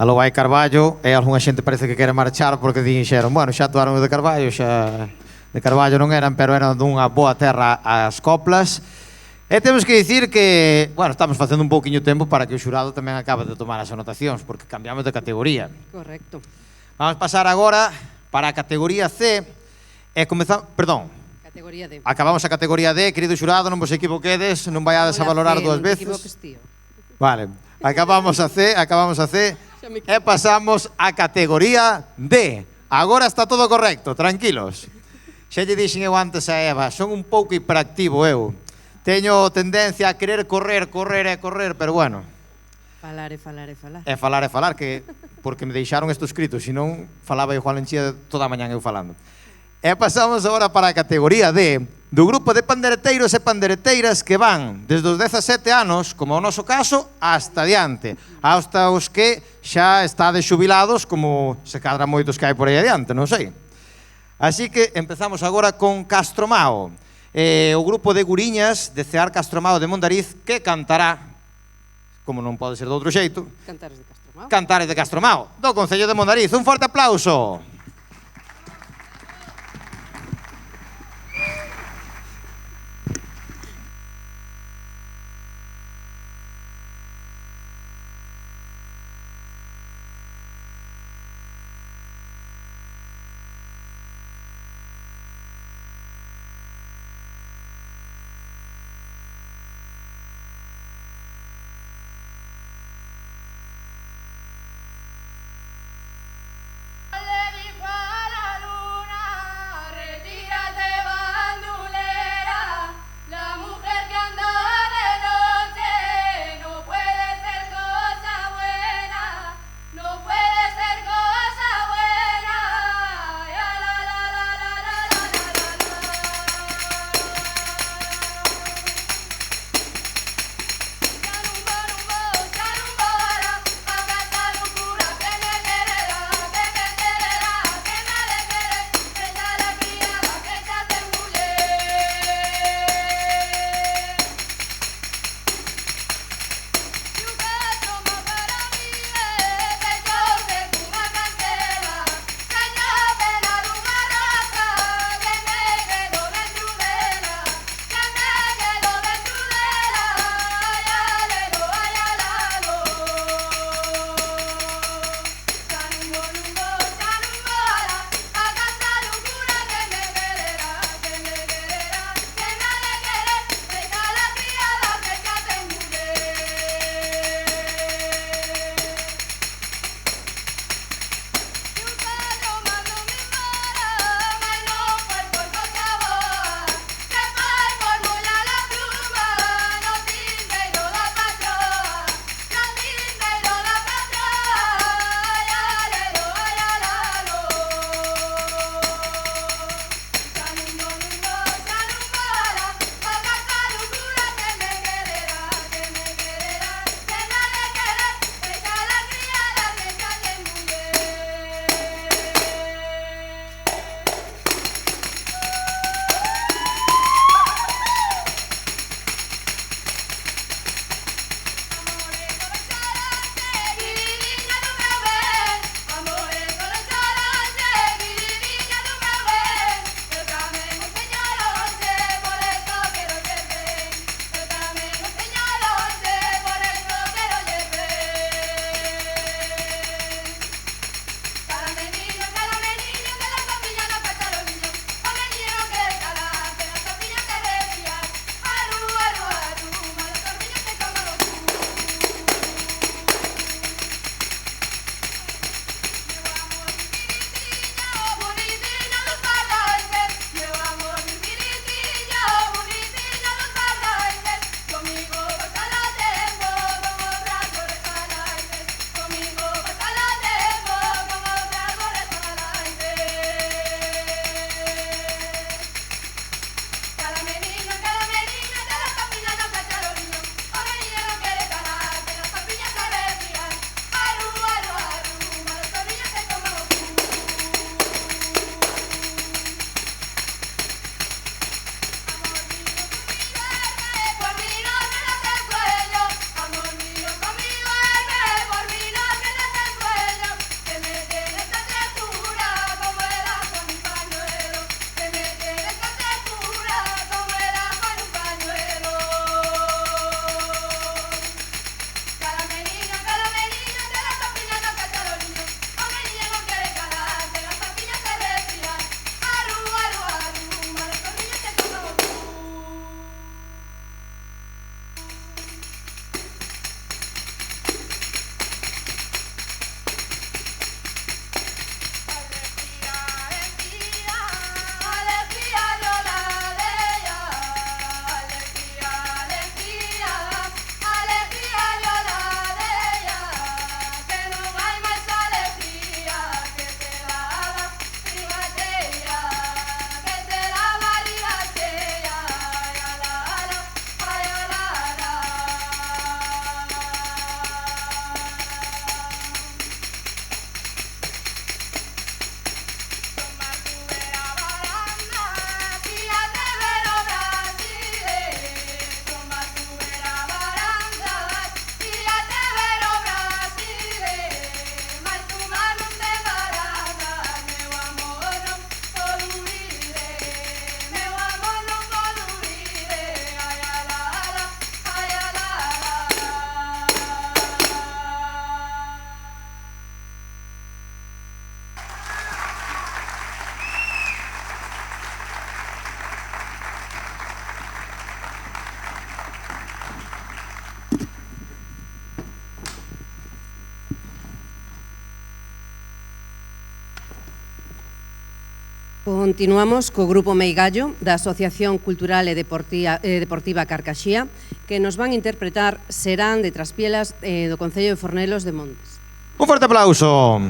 Aló vai Carballo e algunha xente parece que quere marchar porque dixeron, bueno, xa actuaron os de Carballo, xa de Carballo non eran, pero eran dunha boa terra as coplas. E temos que dicir que, bueno, estamos facendo un pouquiño tempo para que o xurado tamén acabe de tomar as anotacións, porque cambiamos de categoría. Correcto. Vamos pasar agora para a categoría C e comezamos, perdón, Categoría D. acabamos a categoría D, querido xurado, non vos equivoquedes, non vaiades a valorar dúas veces. Non te equivoques, tío. Vale, acabamos a C e pasamos a categoría D. Agora está todo correcto, tranquilos. Xa lle dixen eu antes a Eva, son un pouco hiperactivo eu. Teño tendencia a querer correr, pero bueno. Falar e falar e falar. É falar, que porque me deixaron isto escrito, senón falaba igual en chía toda a mañán eu falando. E pasamos agora para a categoría D, do grupo de pandereteiros e pandereteiras que van desde os 17 anos, como o noso caso, hasta diante. Hasta os que xa estades xubilados, como se cadra moitos que hai por aí adiante, non sei. Así que empezamos agora con Castromao. O grupo de guriñas de Cear Castromao de Mondariz que cantará, como non pode ser de outro xeito, Cantares de Castromao. Cantares de Castromao, do Concello de Mondariz. Un forte aplauso. Continuamos co Grupo Meigallo da Asociación Cultural e Deportiva Carcaxía, que nos van interpretar Serán de Traspielas do Concello de Fornelos de Montes. Un forte aplauso.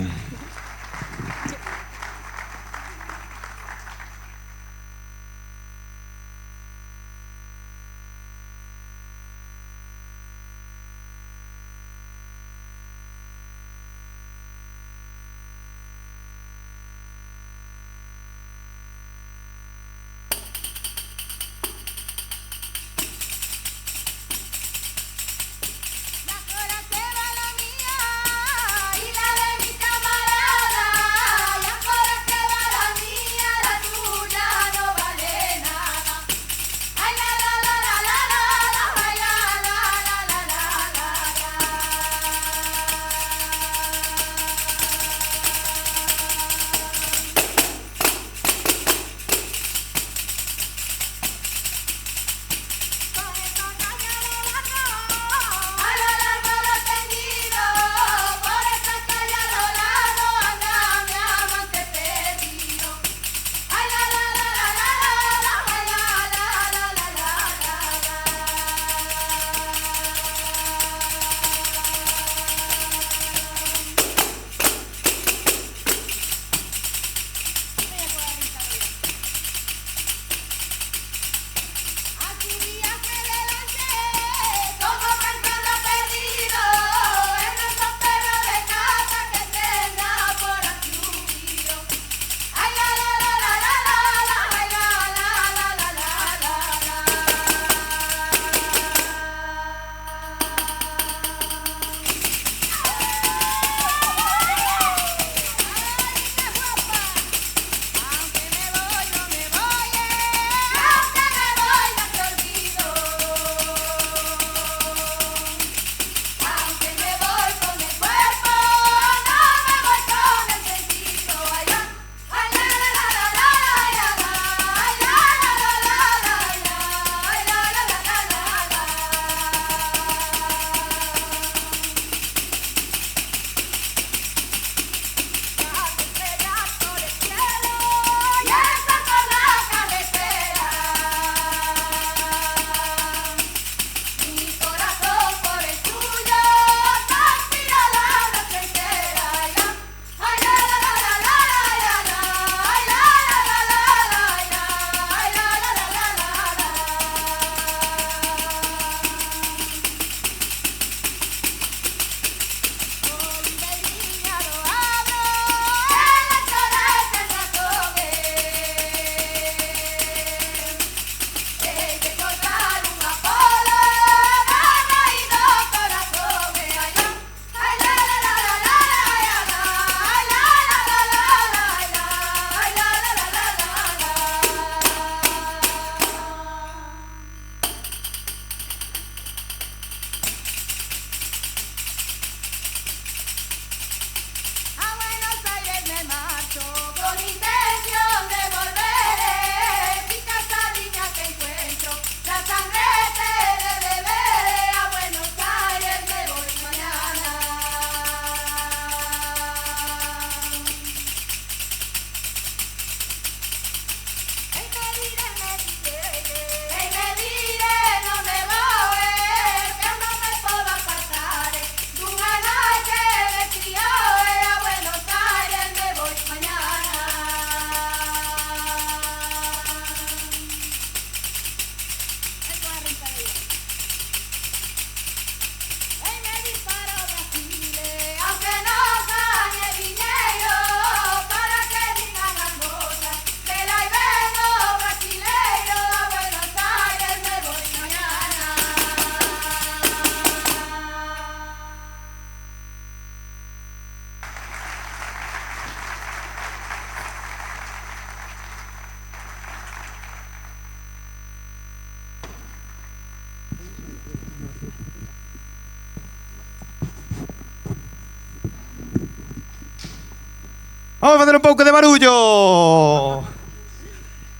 Vamos facer un pouco de barullo.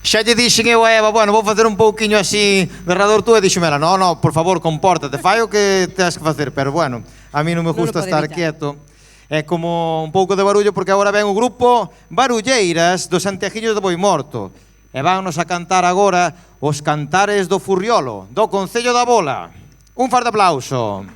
Xa lle dixen eu a Eva, bueno, vou facer un pouquiño así de rador tú, e dixeme ela, no, por favor, compórtate, fai o que teas que facer, pero bueno, a mí non me gusta estar quieto. É como un pouco de barullo porque agora ven o grupo Barulleiras do Santiaguillo de Boimorto. E vannos a cantar agora os Cantares do Furriolo, do Concello da Bola. Un forte aplauso.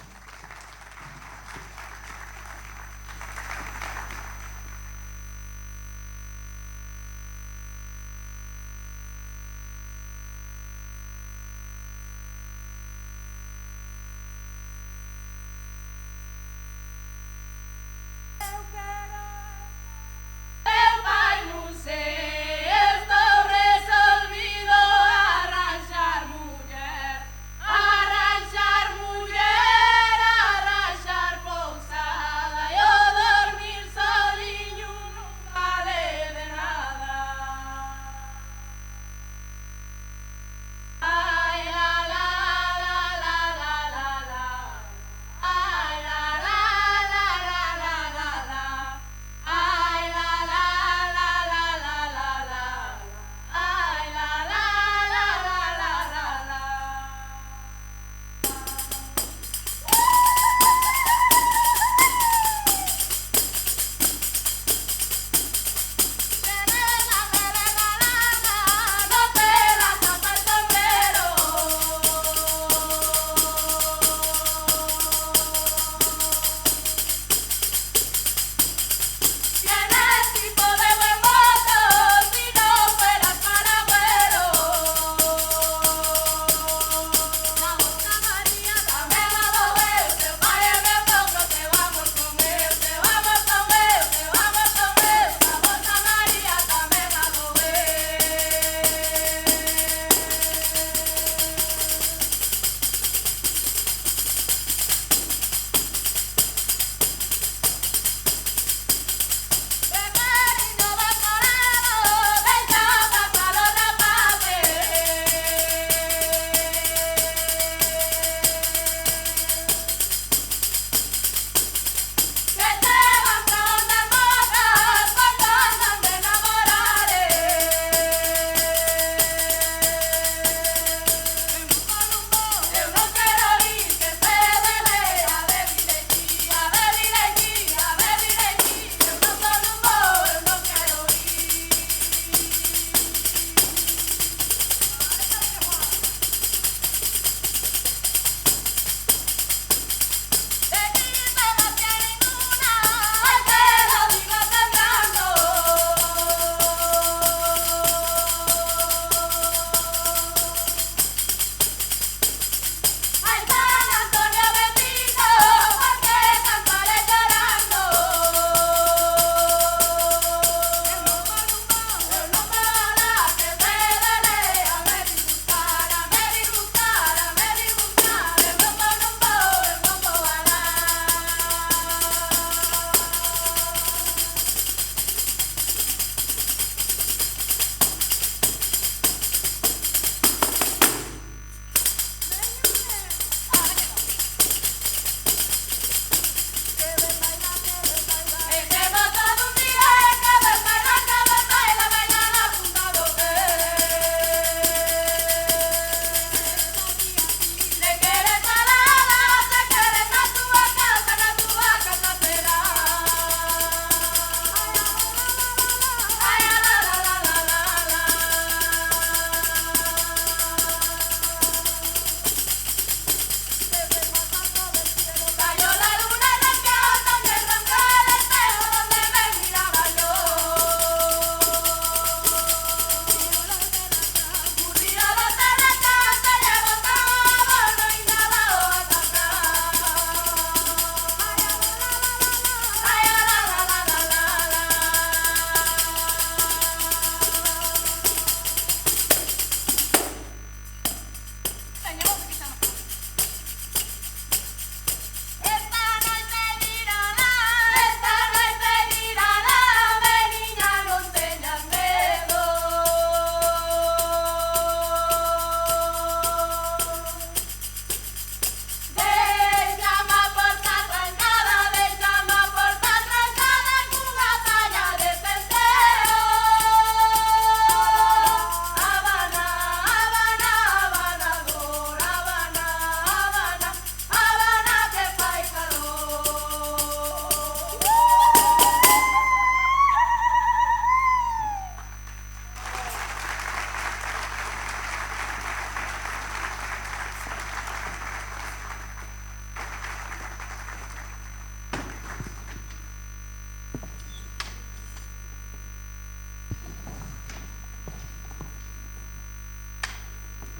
Arranjar muller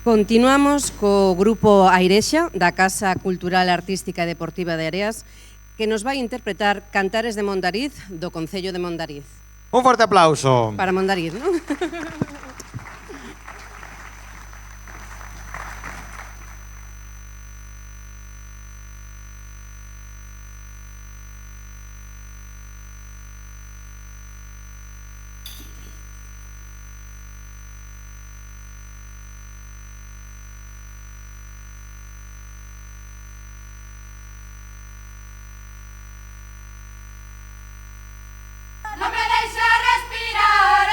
Continuamos co grupo Airexa, da Casa Cultural, Artística e Deportiva de Areas, que nos vai interpretar Cantares de Mondariz, do Concello de Mondariz. Un forte aplauso. Para Mondariz, non? Non me deixa respirar,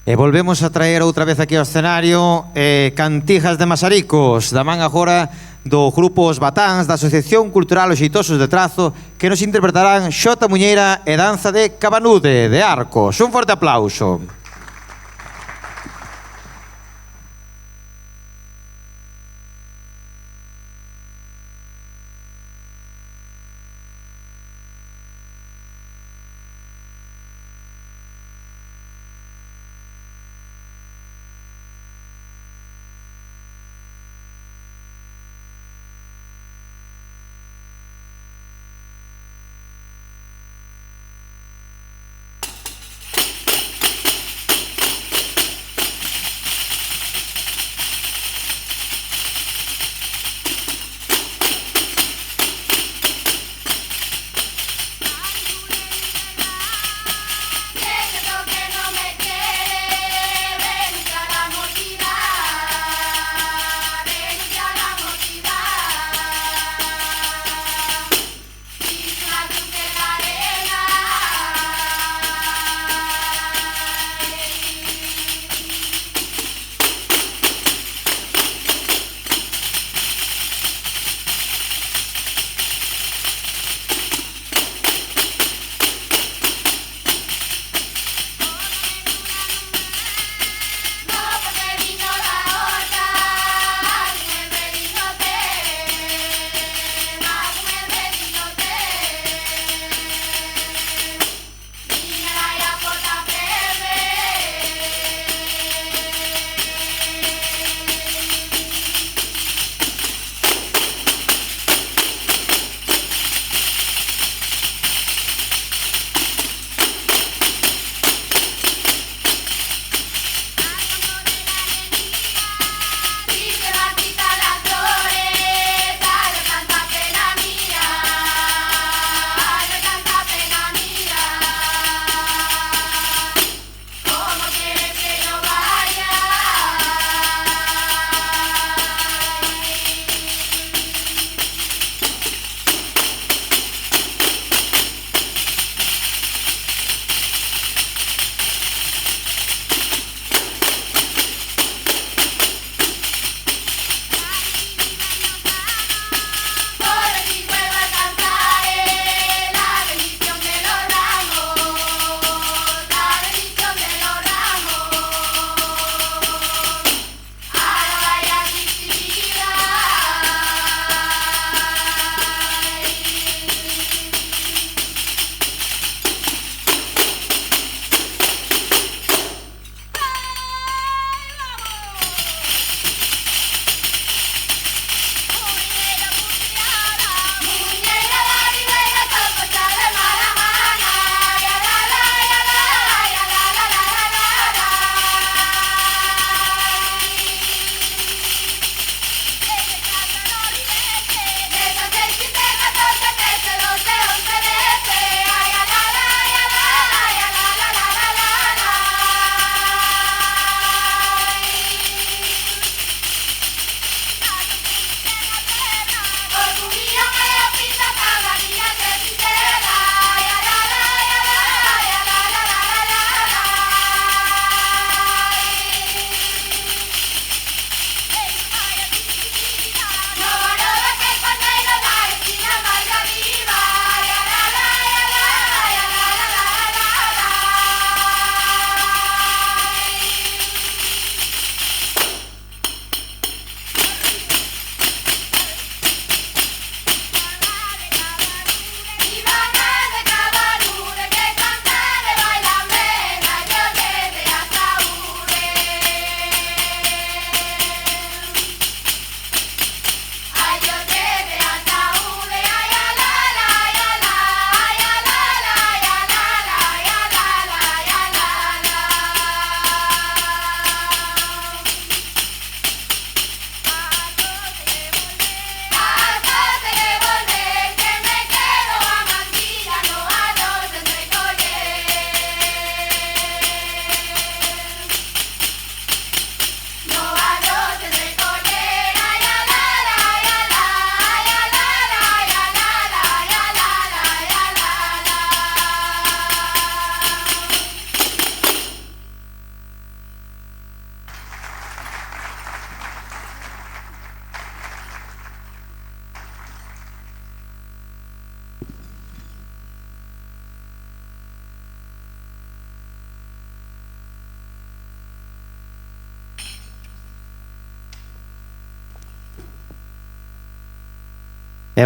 E volvemos a traer outra vez aquí ao escenario Cantijas de Masaricos, da man agora do grupo Os Batáns, da Asociación Cultural Os Xeitosos de Trazo, que nos interpretarán Xota Muñeira e Danza de Cabanude, de Arcos. Un forte aplauso.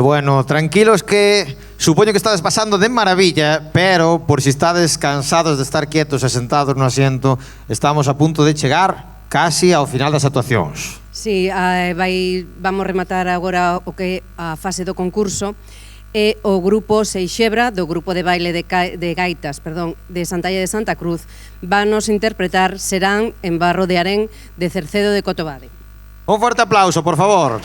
Bueno, tranquilos que supoño que estades pasando de maravilla, pero por si estades cansados de estar quietos e sentados no asiento, estamos a punto de chegar casi ao final das actuacións. Sí, vamos rematar agora o que a fase do concurso e o grupo Seixebra do grupo de baile de gaitas, de Santalla de Santa Cruz, vanos interpretar Serán en Barro de Arén de Cercedo de Cotobade. Un forte aplauso, por favor.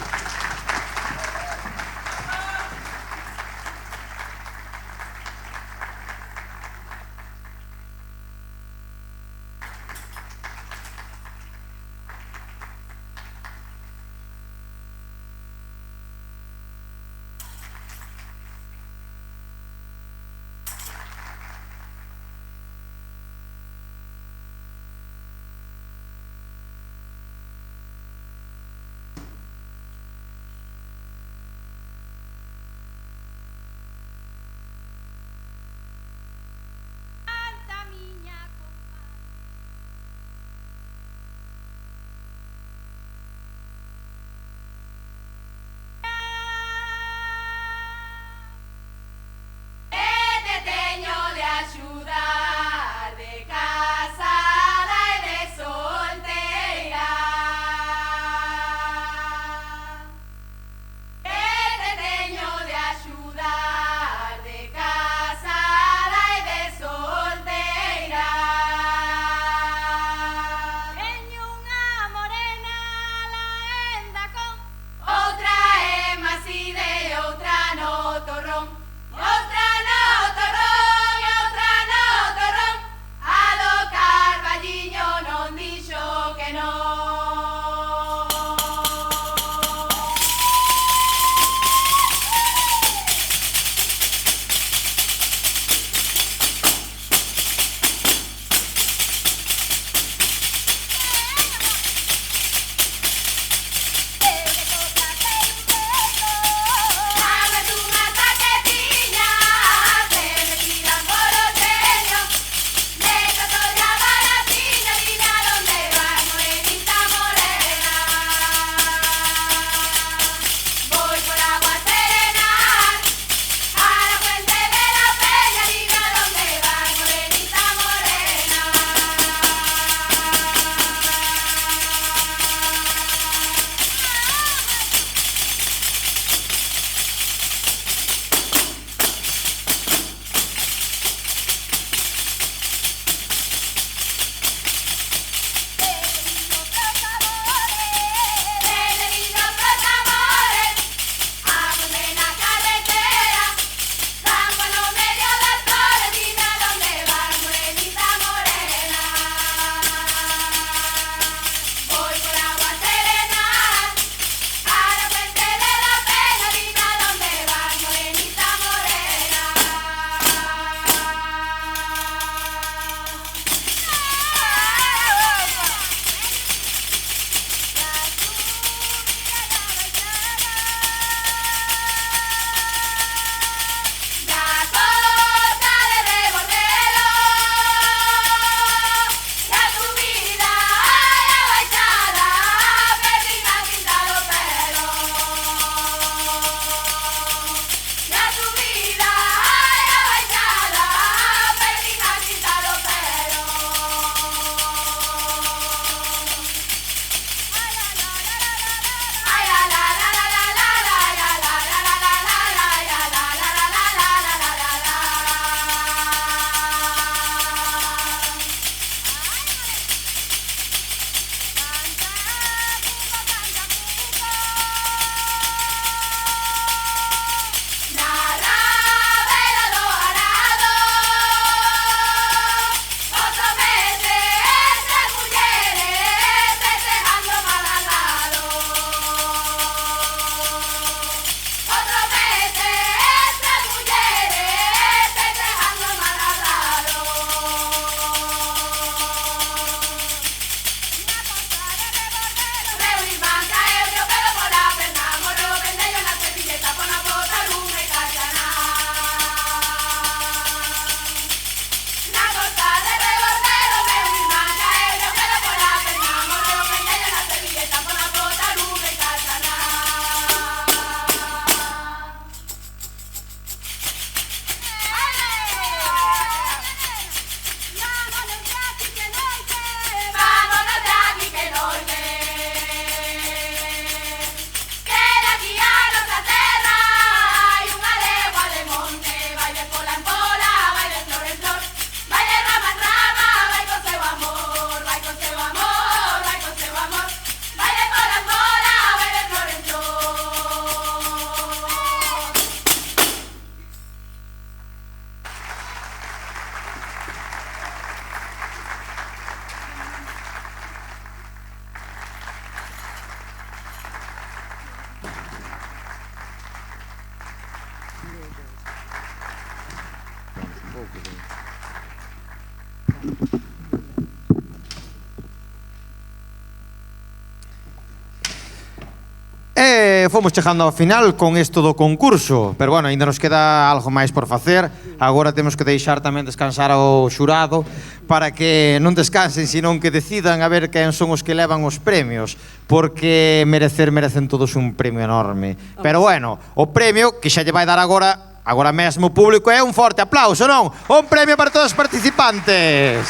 Fomos chegando ao final con isto do concurso, pero bueno, ainda nos queda algo máis por facer. Agora temos que deixar tamén descansar ao xurado para que non descansen, senón que decidan a ver quen son os que levan os premios, porque merecen todos un premio enorme. Pero bueno, o premio que xa lle vai dar agora mesmo o público é un forte aplauso, non? Un premio para todos os participantes.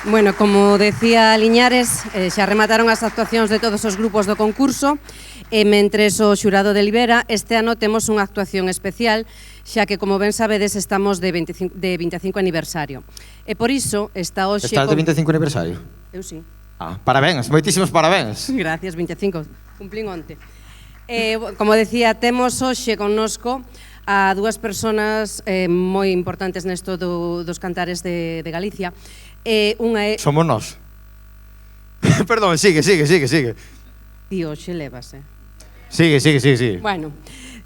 Bueno, como decía Liñares, xa remataron as actuacións de todos os grupos do concurso e mentres o xurado delibera, este ano temos unha actuación especial, xa que, como ben sabedes, estamos de 25 aniversario. E por iso está hoxe... Estás de 25 aniversario? Eu sí. Parabéns, moitísimos parabéns. Gracias, 25, cumplín onte. Como decía, temos hoxe connosco a dúas persoas moi importantes nesto dos cantares de Galicia. Unha é... Somos nós. Perdón, sigue. Tío, xe levase. Sigue. Bueno,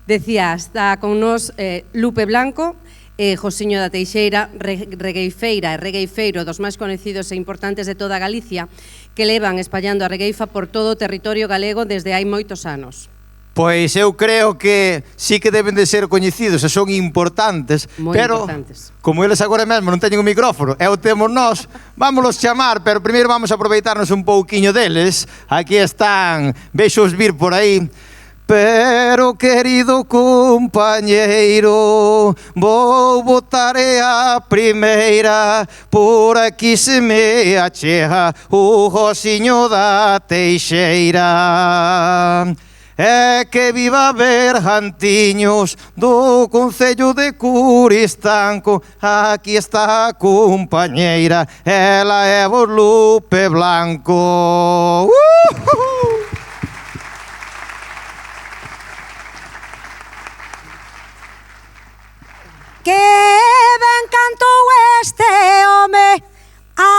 decía, está con nós Lupe Blanco, Josiño da Teixeira, regueifeira e regueifeiro dos máis coñecidos e importantes de toda Galicia, que levan espallando a regueifa por todo o territorio galego desde hai moitos anos. Pois eu creo que sí que deben de ser coñecidos e son importantes, pero como eles agora mesmo non teñen o micrófono e o temos nós, vámonos chamar, pero primeiro vamos a aproveitarnos un pouquiño deles. Aquí están, vexos vir por aí. Pero, querido compañeiro, vou botar a primeira, por aquí se me achega o Josiño da Teixeira. É que viva Bergantiños do Concello de Coristanco. Aquí está a compañeira, ela é vos Lupe Blanco. Que ben cantou este home, a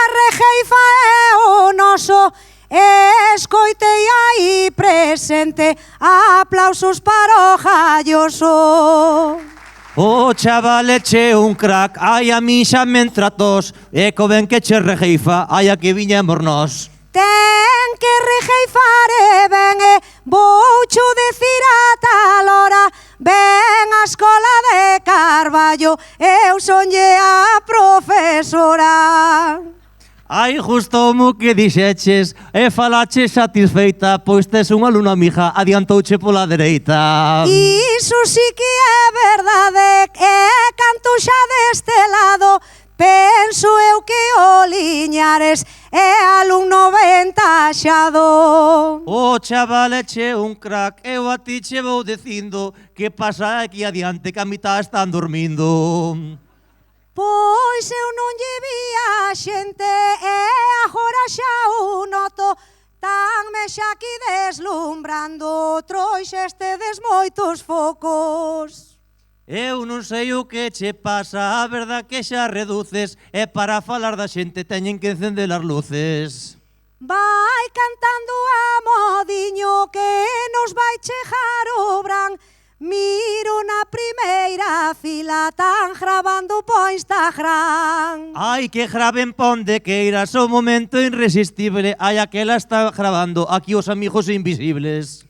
rexeifa é o noso. Escoitei aí presente, aplausos para o Galloso. O chaval eche un crack, ai a mi xa me entra tos, e co ben que che rejeifa, ai a que viñemos nós. Ten que rejeifar e ben e voucho decir a tal hora, ven a escola de Carballo, eu sonlle a profesora. Ai, justo mo que dixeches, e falache satisfeita, pois tes unha aluna mija, adiantouche pola dereita. Iso sí que é verdade, e canto xa deste lado, penso eu que o Liñares é alumno ventaxado. O chaval eche un crack, eu a ti che vou dicindo que pasa aquí adiante que a mitad están dormindo. Pois eu non lle vi a xente e agora xa o noto, tan me xa aquí deslumbrando, trouxestedes moitos focos. Eu non sei o que che pasa, a verdad que xa reduces, e para falar da xente teñen que encender as luces. Vai cantando a modiño que nos vai chegar o bran, miro na primeira fila, tan grabando po Instagram. Ai, que graben pa onde queiras, o momento irresistible, ai, aquela está grabando, aquí os amigos invisibles.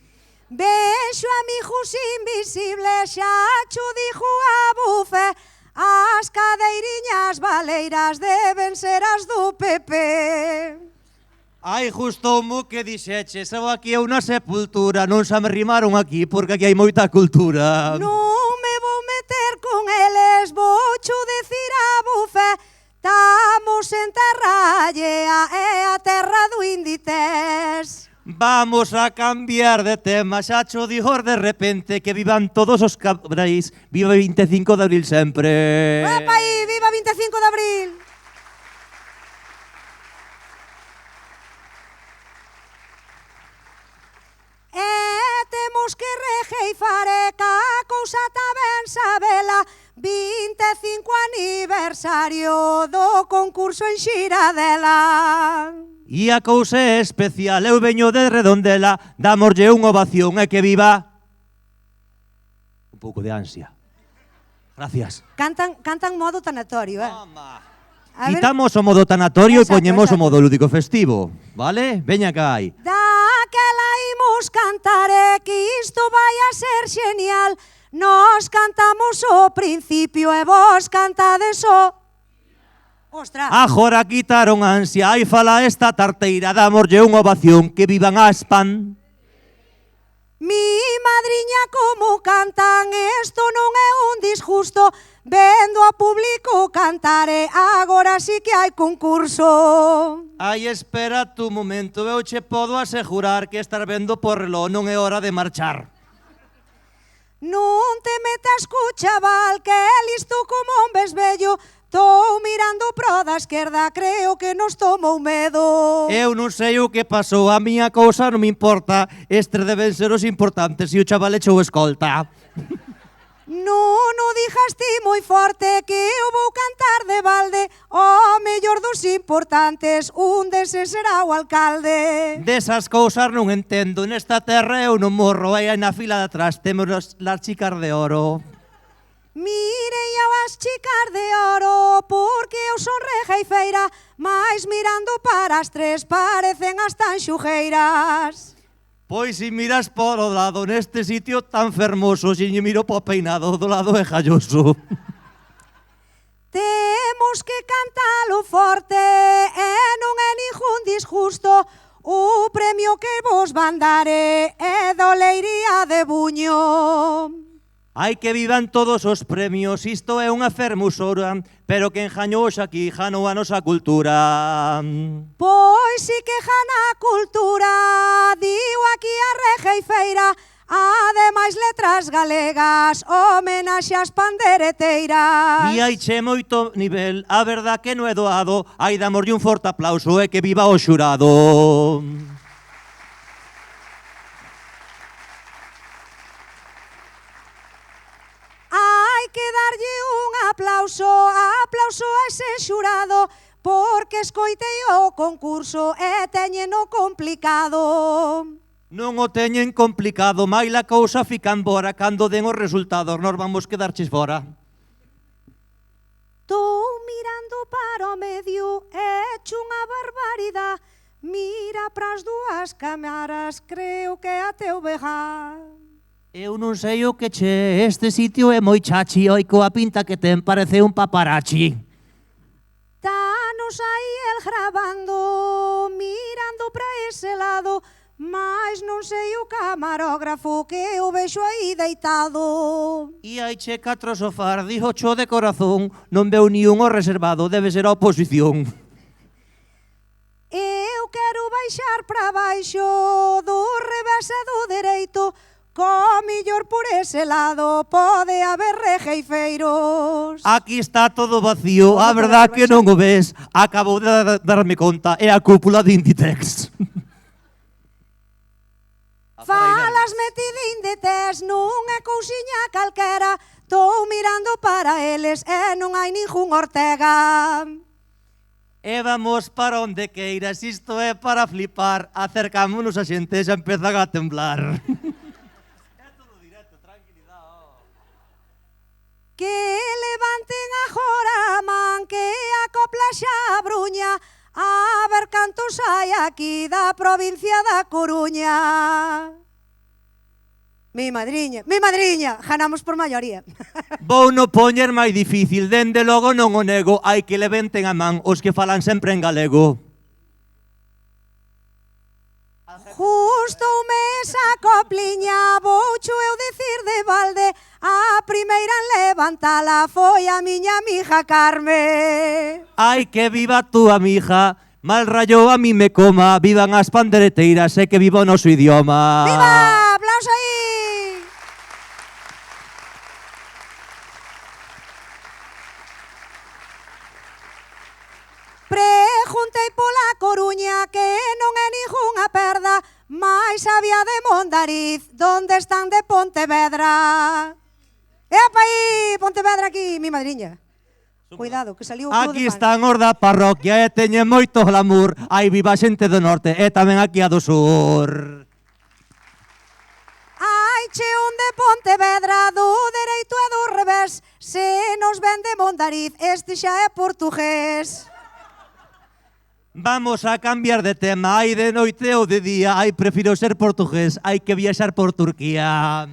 Vexo amigos invisibles, xa cho dixo a bufe, as cadeiriñas baleiras deben ser as do PP. Ai, justo mo que dixeches, eu aquí é unha sepultura, non xa me rimaron aquí, porque aquí hai moita cultura. Non me vou meter con eles, voucho decir a bufe, estamos en terra allea, é a terra do Inditex. Vamos a cambiar de tema, xa cho dixo de repente, que vivan todos os cabrais, viva 25 de abril sempre. Epa aí, viva 25 de abril. Temos que rejeifar e ca cousa tamén sabela, 25 aniversario do concurso en Xiradela. E a cousa é especial, eu veño de Redondela, damoslle unha ovación e que viva... Un pouco de ansia. Gracias. Cantan modo tanatorio, Toma. A ver, Quitamos o modo tanatorio e Exacto, poñemos o exacto. modo lúdico festivo, vale? Veña cá aí. daquela imos cantar que isto vai a ser genial. Nós cantamos o principio e vos cantades o... Ostra, Agora quitaron a ansia, ai fala esta tarteira, damoslle unha ovación, que vivan as pan. mi madriña como cantan, isto non é un disgusto. Vendo a público cantar e agora sí que hai concurso. Ai, espera tu momento, eu che podo asegurar que estar vendo por reloj non é hora de marchar. Non te metas co chaval que é listo como un besbello. Estou mirando pro da esquerda, creo que nos tomou medo. Eu non sei o que pasou, a miña cousa non me importa, estes deben ser os importantes e o chaval echou escolta. Non o dixas ti moi forte que eu vou cantar de balde. O mellor dos importantes, un deses será o alcalde. Desas cousas non entendo, nesta terra eu non morro, aí na fila de atrás temos las chicas de oro. Mirei as chicas de oro porque eu son rejeifeira, mas mirando para as tres parecen as tan xugueiras. Pois se miras por o lado neste sitio tan fermoso, se lle miro po peinado do lado é jalloso. Temos que cantalo forte e non é ningún disgusto. O premio que vos van dar é da Leiría de Buño. Hai que vivan todos os premios, isto é unha fermosura, pero quen jañou aquí janou a nosa cultura. Pois si que jana a cultura, diu aquí a rejeifeira, ademais letras galegas, homenaxe ás pandereteiras. E hai che moito nivel, a verdad que non é doado, hai damoslle un forte aplauso e que viva o xurado. Hai que darlle un aplauso a ese xurado, porque escoitei o concurso e teñeno complicado. Non o teñen complicado, mai la cousa fica embora, cando den os resultados, nós vamos quedarches fora. Estou mirando para o medio, hecho unha barbaridade. Mira pras dúas cámaras, creo que a teu vejar. Eu non sei o que che, este sitio é moi chachi, oi coa pinta que ten, parece un paparazzi. Tanos aí el grabando, mirando para ese lado, mas non sei o camarógrafo que o vexo aí deitado. E hai che 4 sofás, dixo cho de corazón, non veu ni un o reservado, debe ser a oposición. Eu quero baixar para baixo, do revés e do dereito, co millor por ese lado pode haber rejeifeiros. Aquí está todo vacío, a verdad que non o ves, acabo de darme conta, é a cúpula de Inditex. Falasme ti de Inditex, non é cousiña calquera, estou mirando para eles e non hai ningún Ortega. E vamos para onde queiras, isto é para flipar, acercámonos a xente e xa empezan a temblar. Que levanten agora a man, que a copla xa bruña, a ver cantos hai aquí da provincia da Coruña. Mi madriña, ganamos por maioría. Vou no poñer máis difícil, dende logo non o nego, hai que levanten a man os que falan sempre en galego. Gustoume esa copliña, voucho eu dicir de balde, a primeira en levantala foi a miña amiga Carme. Ai, que viva túa mija, mal rayou a mí me coma, vivan as pandereteiras e que viva o noso idioma. Viva! Aplauso aí! Preguntei pola Coruña que non é ningunha perda, mais había de Mondariz, donde están de Pontevedra. Epa aí, Pontevedra aquí, mi madriña. Cuidado, que saliu o Club Aquí de Fans. están os da parroquia e teñen moito glamour. Aí viva a xente do norte e tamén aquí a do sur. Hai Faiche un de Pontevedra do dereito e do revés. Se nos ven de Mondariz, este xa é portugués. Vamos a cambiar de tema. Hai de noite ou de día. Ai, prefiro ser portugués. Hai que viaxar por Turquía.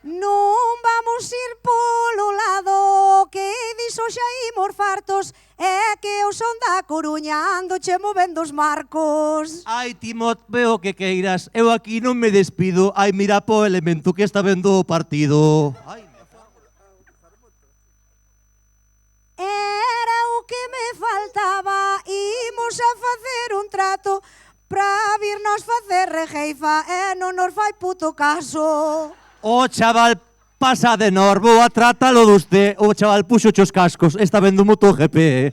Non vamos ir polo lado que diso xa imos fartos. É que eu son da Coruña, ando che movendo os marcos. Ai, Timot, veo que queiras. Eu aquí non me despido. Ai, mira po elemento que está vendo o partido. Ai. Era o que me faltaba. Imos a facer un trato pra virnos facer rejeifa e non nos fai puto caso. O chaval pasa de norbo, a trátalo dusté. O chaval puxo os cascos, está vendo MotoGP.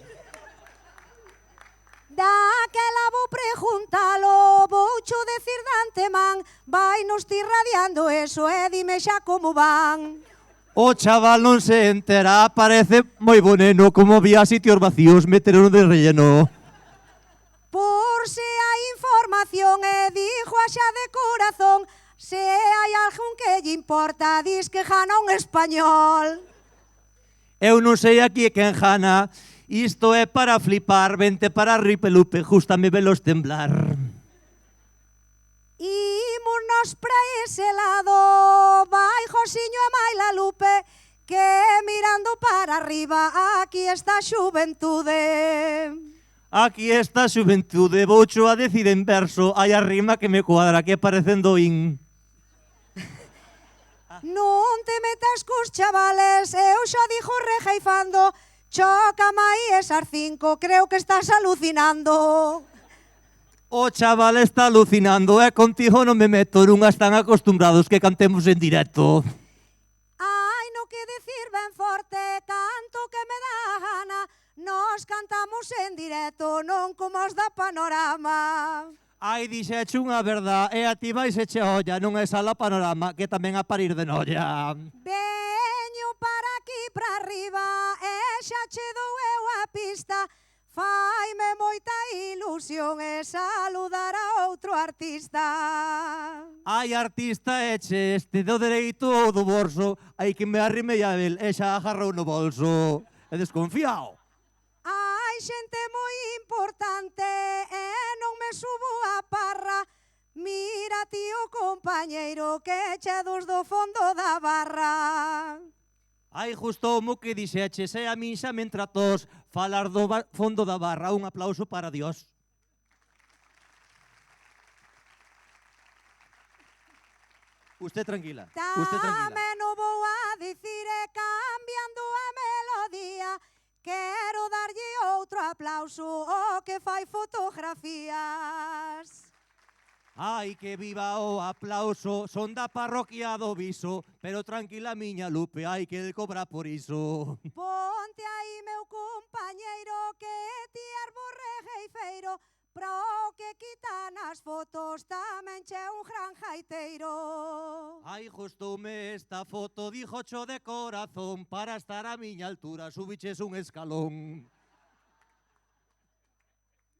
Daquela vou preguntalo, voucho decir de antemán. Vai nos ti radiando eso e dime xa como van. O chaval non se entera, parece moi boneno, como había sitios vacíos, meteron de relleno. Por se hai información e dixo a xa de corazón. Se hai algún que lle importa, dis que jana un español. Eu non sei aquí quen jana, isto é para flipar, vente para Ripelupe, justame velos temblar. Ímonos pra ese lado, vai Josiño e Maila Lupe, que mirando para arriba, aquí está a xuventude. Aquí está a xuventude, voucho a decir en verso, hai a rima que me cuadra, que parecendo in. Non te metas cos chavales, eu xa dixo rejeifando, choca mai esas 5, creo que estás alucinando. O chaval está alucinando, contigo non me meto, nunha están acostumbrados que cantemos en directo. Ai, no que decir ben forte, canto que me dá gana, nos cantamos en directo, non como os da Panorama. Ai, dixeche unha verdad, e a ti vais eche olla, non é sala Panorama, que tamén a parir de noia. Veño para aquí, para arriba, e xa che dou eu a pista. Faime moita ilusión e saludar a outro artista. Ai, artista eche este do dereito ou do bolso, hai que me arrimei a el e xa agarrou no bolso. É desconfiado. Hai xente moi importante e non me subo a parra. Mira, tío compañeiro, que che dos do fondo da barra. Ai, justo mo que dixeches, e a min xa me entratos falar do fondo da barra. Un aplauso para Dios. Usted tranquila, usted tranquila. Tamén o vou a dicir e cambiando a melodía. Quero darlle outro aplauso ao que fai fotografías. Ai, que viva o aplauso, son da parroquia do Viso, pero tranquila miña Lupe, hai que el cobra por iso. Ponte aí, meu compañeiro, que ti erbo rejeifeiro, pro que quitan as fotos tamén che un gran jaiteiro. Ai, gustoume esta foto, díjocho de corazón, para estar a miña altura, subiches un escalón.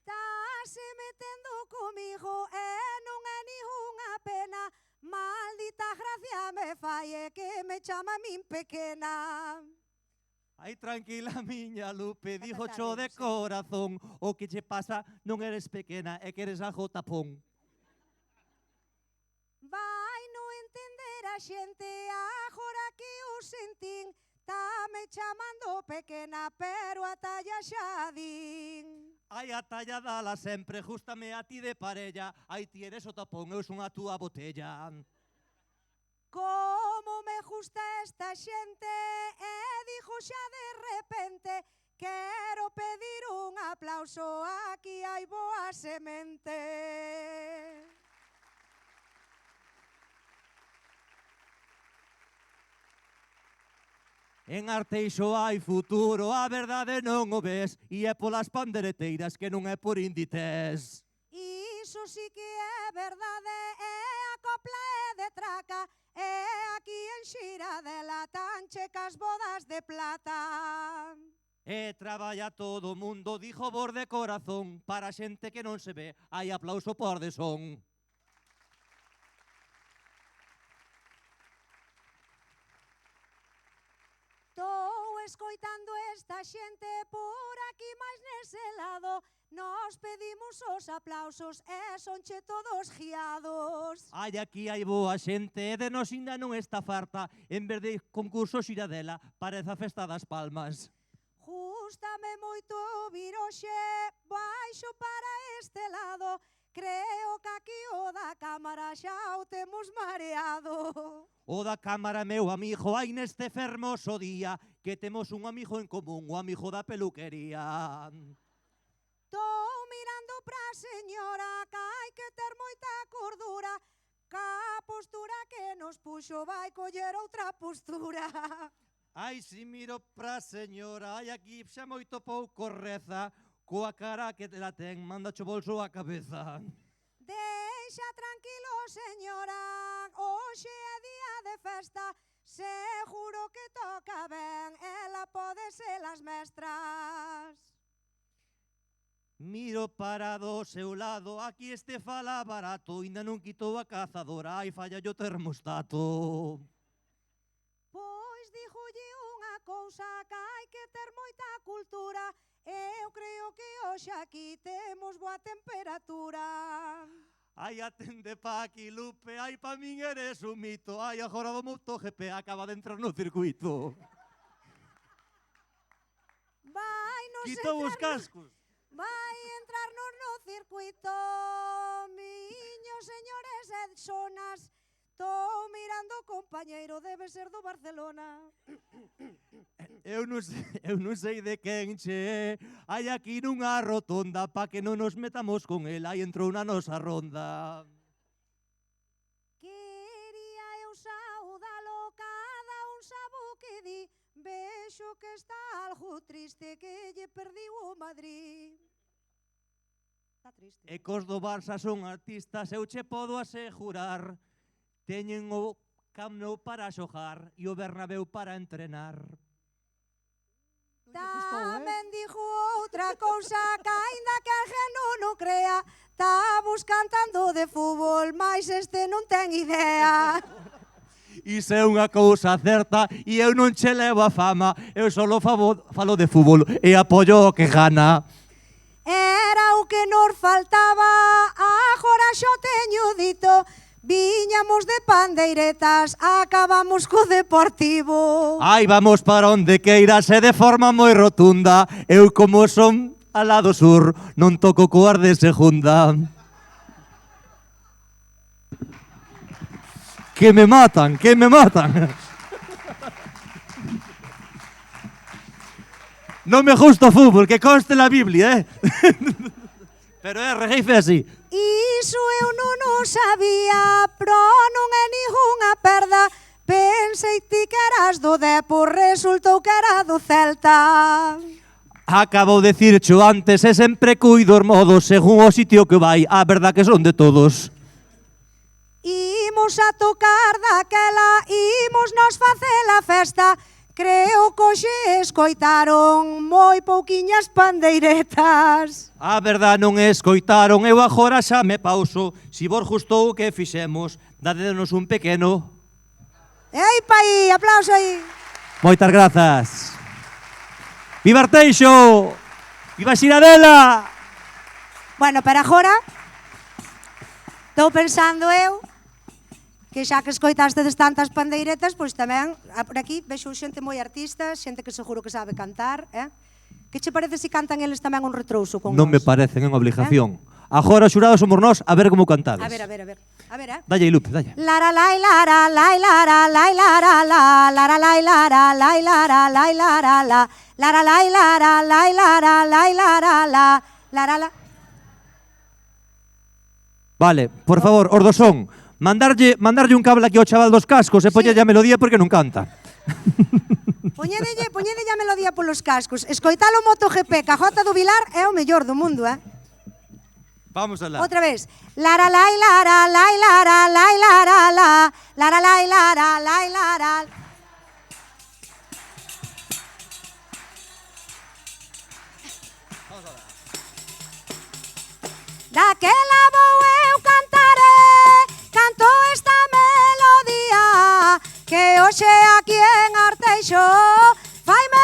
Tase metendo comigo e non é ninguna pena, maldita gracia me falle que me chama min pequena. Ai, tranquila miña Lupe, díjocho de corazón, o que che pasa non eres pequena, é que eres algo tapón. Vai non entender a xente, agora que o sentín, tame chamando pequena, pero a talla xa din. Ai, a talla dala sempre, justame a ti de parella, ai, ti eres o tapón, eu son a túa botella. Como me gusta esta xente, e dixo xa de repente, quero pedir un aplauso, aquí hai boa semente. En Arteixo hai futuro, a verdade non o ves, e é polas pandereteiras que non é por Inditex. Iso sí que é verdade, é a copla é de traca, e aquí en Xiradela tan checas bodas de plata. E traballa todo o mundo, dixo vos de corazón, para a xente que non se ve, hai aplauso por de son. escoitando esta xente por aquí máis nese lado, nos pedimos os aplausos e sonche todos guiados. Ai, aquí hai boa xente, de nos ainda non está farta, en vez de concurso xiradela, parece a Festa das Palmas. Gústame moito vir hoxe baixo para este lado, creo que aquí o da cámara xa o temos mareado. O da cámara, meu amigo, hai neste fermoso día que temos un amigo en común, o amigo da peluquería. Estou mirando pra señora que hai que ter moita cordura, ca postura que nos puxo vai coller outra postura. Ai, si miro pra señora, ai, aquí xa moito pouco reza, coa cara que la ten, manda cho bolso a cabeza. Deixa tranquilo, señora, hoxe é día de festa, seguro que toca ben, ela pode ser as mestras. Miro para do seu lado, aquí este fala barato, ainda non quitou a cazadora, ai, falla o termostato. Pois díjolle unha cousa que hai que ter moita cultura, eu creo que hoxe aquí temos boa temperatura. Ai, atende pa aquí, Lupe, ai, pa min eres un mito, ai, agora do MotoGP acaba de entrar no circuito. Vai nos Quitou os cascos. Vai entrarnos no circuito, miños señores e sonas, estou mirando o compañeiro, debe ser do Barcelona. Eu non sei de quen che, hai aquí nunha rotonda pa que non nos metamos con el, aí entrou na nosa ronda. Quería eu saudalo, cada un sabe o que di, vexo que está algo triste que lle perdiu o Madrid. Está triste. E cos do Barça son artistas, eu che podo asegurar, teñen o Camp Nou para xogar e o Bernabéu para entrenar. Tamén dixo outra cousa que aínda que alguén non o crea, estamos cantando de fútbol, mais este non ten idea. Iso é unha cousa certa e eu non che levo a fama, eu só falo de fútbol e apoio o que gana. Era o que nos faltaba, agora xo teño dito, viñamos de pandeiretas, acabamos co Deportivo. Ai, vamos para onde queiras e de forma moi rotunda, eu como son al lado sur, non toco coas de segunda. Que me matan, que me matan. Non me gusta o fútbol, que conste la Biblia, Pero Regueife así. Iso eu non o sabía, pero non é ningunha perda. Pensei ti que eras do Depor, resultou que era do Celta. Acabo de dicircho antes, e sempre cuido os modos según o sitio que vai, a verdad que son de todos. Imos a tocar daquela, imos nos facer a festa. Creo que hoxe escoitaron moi pouquiñas pandeiretas. A verdad non escoitaron, eu agora xa me pauso. Si vos gustou o que fixemos, dadenos un pequeno. Ei, pai, aplauso aí. Moitas grazas. Viva Arteixo! Viva Xiradela! Bueno, pero agora estou pensando eu que xa que escoitastes tantas pandeiretas, pois tamén, por aquí, vexo xente moi artista, xente que seguro que sabe cantar, Que che parece se cantan eles tamén un retrouso con Non nós? me parecen en obligación. Agora, xurados somos nós, a ver como cantades. A ver. A ver, Dalle, Lupe, dalle. Lara lai lara lai lara lai lara la lara lai lara lai lara lai lara la lara lai lara lai lara lai lara la lara la. Vale, por favor, os do son. Mandarlle un cable aquí ao chaval dos cascos e poñelle a melodía porque non canta. Poñedelle a melodía polos cascos. Escoitalo MotoGP, que a Jota do Vilar é o mellor do mundo, Vamos alá. Outra vez. Lara lai lara lai lara lai lara la lara lai lara lai lara. Daquela vou eu cantaré, canto esta melodía, que hoxe aquí en Arteixo faime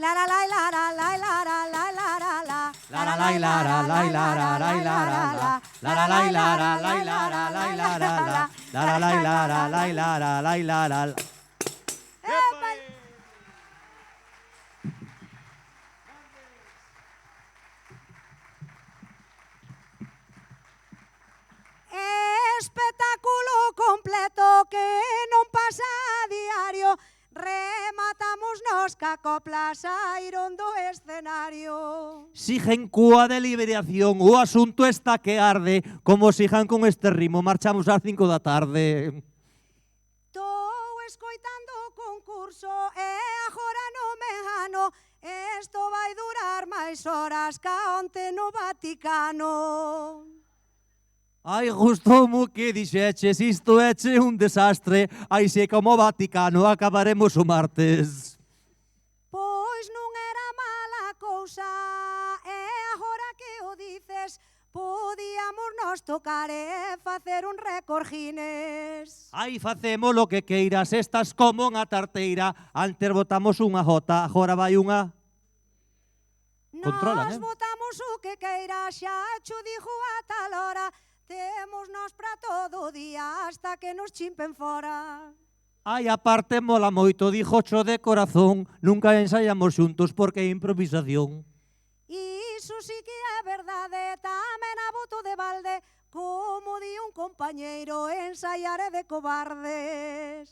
La la la la la la la la la la la la. La la la la la la la la la la la. La la la la la la la la la la la. La la la la la la la la la la la. Espectáculo completo que non pasa a diario. Rematamos nos ca copla saíron do escenario. Sigen coa deliberación, o asunto está que arde. Como sigan con este ritmo, marchamos ás 5 da tarde. Estou escoitando o concurso e agora non me engano. Esto vai durar máis horas ca onte no Vaticano. Ai, gustoumo que dixeches, isto éche un desastre. Ai, se como Vaticano acabaremos o martes. Pois non era mala cousa, e agora que o dices, podíamos nos tocar e facer un récord Guinness. Ai, facemos lo que queiras, estás como unha tarteira. Antes botamos unha jota, agora vai unha... Controlan, Nos botamos o que queiras, xa cho dixo a tal hora. Temos nos pra todo o día hasta que nos chimpen fora. Ai, aparte mola moito, dixocho de corazón. Nunca ensaiamos xuntos porque é improvisación. Iso sí que é verdade, tamén a boto de balde. Como di un compañeiro, ensaiar é de cobardes.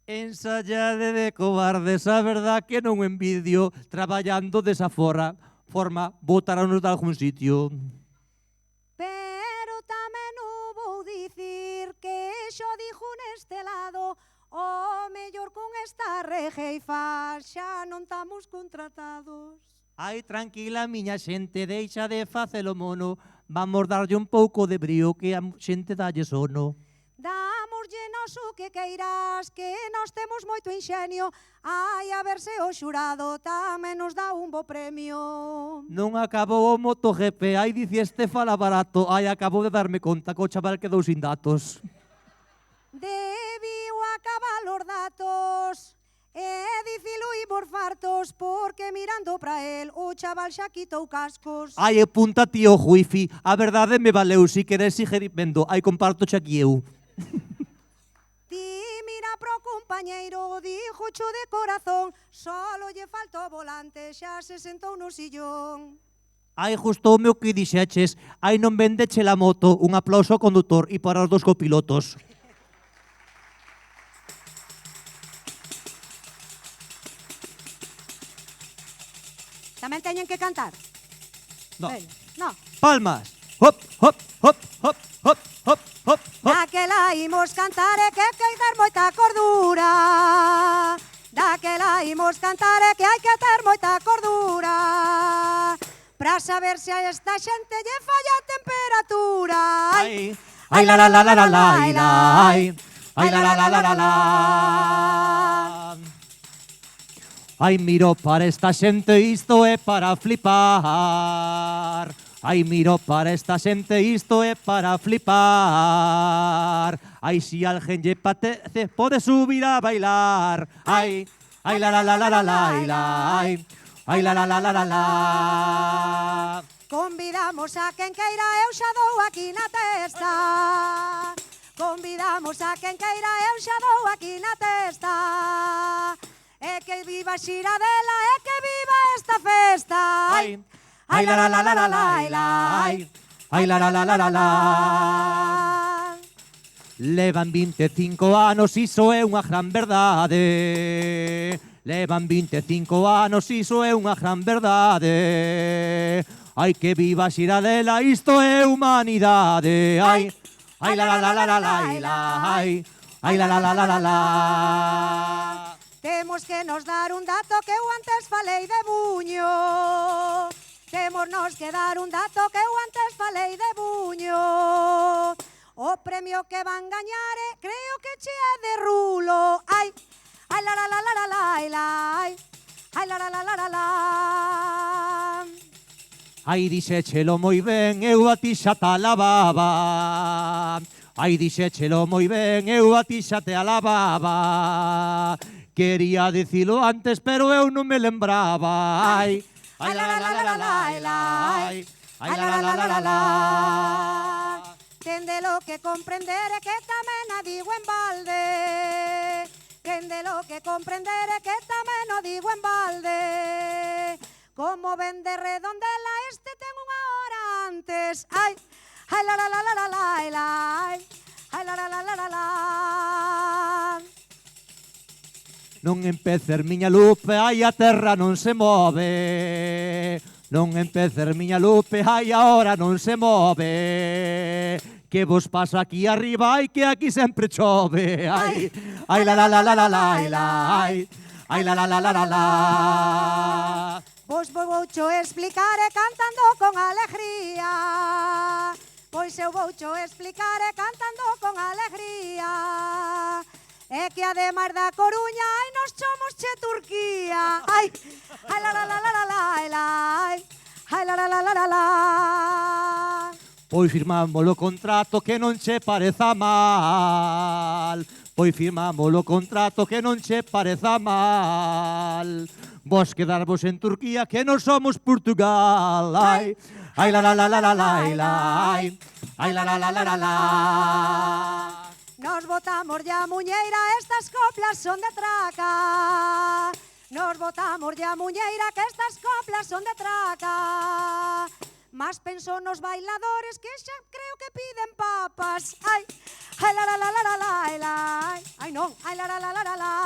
Ensayade de cobardes, a verdad que non envidio. Traballando desa forma, botarános de algún sitio. Pero tamén o vou dicir que xo dixo neste lado. O mellor con esta rexeifa xa non estamos contratados. Ai, tranquila, miña xente, deixa de facelo mono. Vamos darlle un pouco de brío que a xente dalle sono. Damoslle nos o que queiras, que nós temos moito inxenio. Ai, a ver se o xurado tamén nos dá un bo premio. Non acabou o MotoGP, ai, diciste fala barato. Ai, acabo de darme conta que o chaval quedou sin datos. Debiu acabar os datos e dicilo imos fartos, porque mirando pra el o chaval xa quitou cascos. Ai, punta tío Juifi, a verdade me valeu. Si queres seguir vendo, ai, comparto xa aquí eu. Ti mira pro compañeiro, díjocho de corazón, solo lle falta o volante, xa se sentou no sillón. Ai, gustoume o que dixeches. Ai, non vendeche la moto. Un aplauso ao condutor e para os dos copilotos. Tamén teñen que cantar? No. No. Palmas. Hop, hop, hop, hop, hop, hop, hop, hop. Daquela imos cantar e que hai que ter moita cordura. Daquela imos cantar e que hai que ter moita cordura. Pra saber se a esta xente lle falla a temperatura. Ai, ai, la la la la la la, ai, ai, la la la la la la. Ai, miro para esta xente, isto é para flipar. Ai, miro para esta xente, isto é para flipar. Ai, si alguén lle patece, pode subir a bailar. Ai, ai, la la la la la la, ai, ai, la la la la la la. Convidamos a quen queira, eu xa dou aquí na testa. Convidamos a quen queira, eu xa dou aquí na testa. E que viva Xiradela, e que viva esta festa. Ai, ai, la la la la la la, ai, ai, la la la la la la. Levan 25 anos, iso é unha gran verdade. Levan 25 anos, iso é unha gran verdade. Ai, que viva Xiradela, isto é humanidade. Ai, ai, la la la la la la, ai, ai, la la la la la la. Temos que nos dar un dato que eu antes falei de buño. Temos nos que dar un dato que eu antes falei de buño. O premio que van gañar creo que che é de rulo. Ai, ai la la la la la la, ai, ai la la la la la la. Ai, dixéchelo moi ben, eu a ti xa te alababa. Ai, dixéchelo moi ben, eu a ti xa te alababa. Quería dicilo antes, pero eu non me lembraba. Ai, ai, la, la, la, la, la, la, ai, ai, la, la, la, la, la, la. Tende lo que comprender que tamén a digo en balde. Tende lo que comprender que tamén o digo en balde. Como ven de Redondela este ten unha hora antes. Ai, ai, la, la, la, la, la, la, ai, ai, la, la, la, la, la, la. Non empecer miña Lupe, ai a terra non se move. Non empecer miña Lupe, ai agora non se move. Que vos pasa aquí arriba, ai que aquí sempre chove. Ai, ai la la la la la la, ai, ai la la la la la la. Pois voucho explicar cantando con alegría. Pois eu voucho explicar cantando con alegría. É que ademais da Coruña, ai, nos chomos che Turquía. Ai, ai, la, la, la, la, la, la, ai, ai, la, la, la, la, la, la. Pois firmamos o contrato que non che pareza mal. Pois firmamos o contrato que non che pareza mal. Vos quedarvos en Turquía que non somos Portugal. Ai, ai, la, la, la, la, la, la, ai, ai, la, la, la, la, la, la. Nos botamos ya muñeira, estas coplas son de traca. Nos botamos ya muñeira, que estas coplas son de traca. Mas penso nos bailadores que xa creo que piden papas. Ai, ai, la, la, la, la, la, la, ai, non, ai, la, la, la, la, la, la.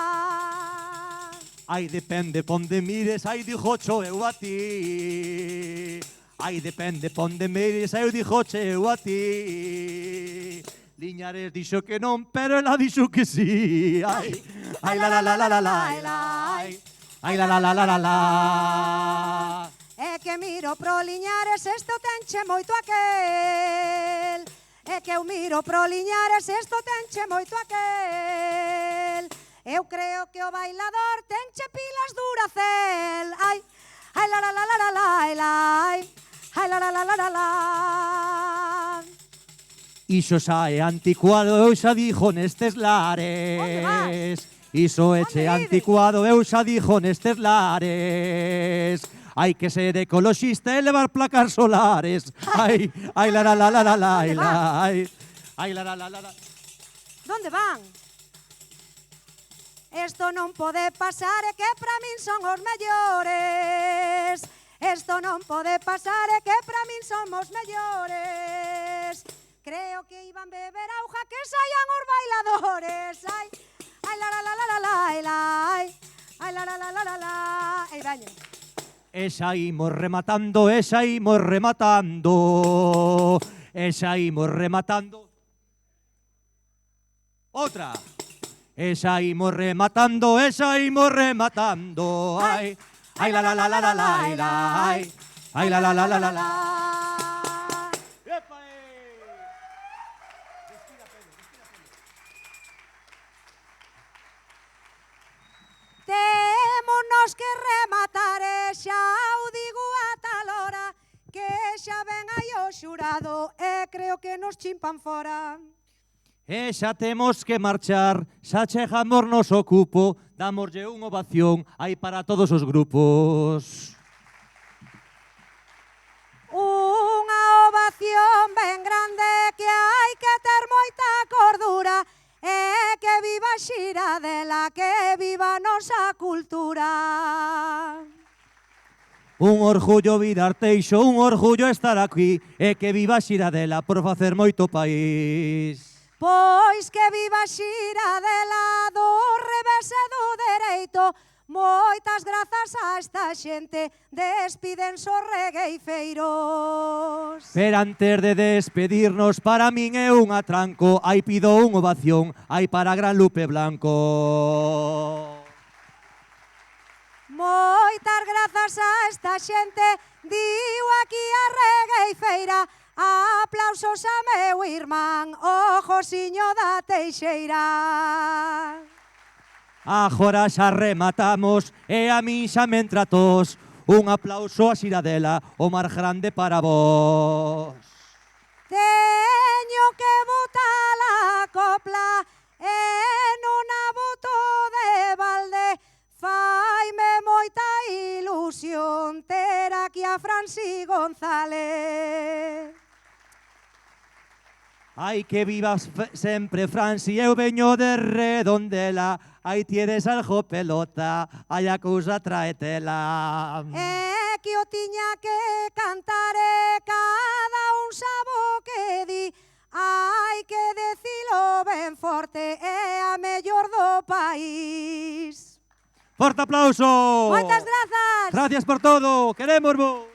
Ai, depende ponde mires, ai, dixocho eu a ti. Ai, depende ponde mires, ai, dixocho eu a ti. Liñares dixo que non, pero ela dixo que sí. Ai, ai, la, la, la, la, la, la, ai, ai, la, la, la, la, la, la. É que miro pro Liñares, isto tenche moito aquel. É que eu miro pro Liñares, isto tenche moito aquel. Eu creo que o bailador tenche pilas Duracell. Ai, ai, la, la, la, la, la, la, ai, ai, la, la, la, la, la, la. Iso xa é anticuado, eu xa dixo nestes lares. Iso é che anticuado, eu xa dixo nestes lares. Hai que ser ecoloxista e levar placas solares. Ai, ai, la, la, la, la, la, la, ai, ai, la, la, la, la, la. Donde van? Esto non pode pasar, é que pra min son os mellores. Esto non pode pasar, é que pra min son os mellores. Creo que iban beber auga, que saian os bailadores. Ai, ai, la, la, la, la, la, la, ai, ai, la, la, la, la, la, la. Ei, baño. E xa imos rematando, e xa imos rematando, e xa imos rematando. Outra. E xa imos rematando, e xa imos rematando. Ai, ai, la, la, la, la, la, la, ai, ai, la, la, la, la, la, la. Témonos que rematar, e xa o digo a tal hora, que xa ven aí o xurado, e creo que nos chimpan fora. E xa temos que marchar, xa chegamos nos o cupo, damoslle unha ovación aí para todos os grupos. Unha ovación ben grande, que hai que ter moita cordura, e que viva a Xiradela, que viva a nosa cultura. Un orgullo vir Arteixo, un orgullo estar aquí, e que viva a Xiradela por facer moito país. Pois que viva a Xiradela do revés e do dereito. Moitas grazas a esta xente, despídense os regueifeiros. Pero antes de despedirnos, para min é un atranco, aí pido unha ovación, aí para a gran Lupe Blanco. Moitas grazas a esta xente, diu aquí a regueifeira. Aplausos a meu irmán, o Josiño da Teixeira. Agora xa rematamos e a min xa me entra tos. Un aplauso a Xiradela, o mar grande para vos. Teño que botar a copla e non a boto de balde. aquí a Franci González. Ai, que vivas sempre, Franci, eu veño de Redondela. Aí tienes algo pelota, ai a cousa tráetela. Que o tiña que cantar e cada un sabo que di. Hai que decilo ben forte, é a mellor do país. Forte aplauso. Moitas grazas. Gracias por todo, queremosvos.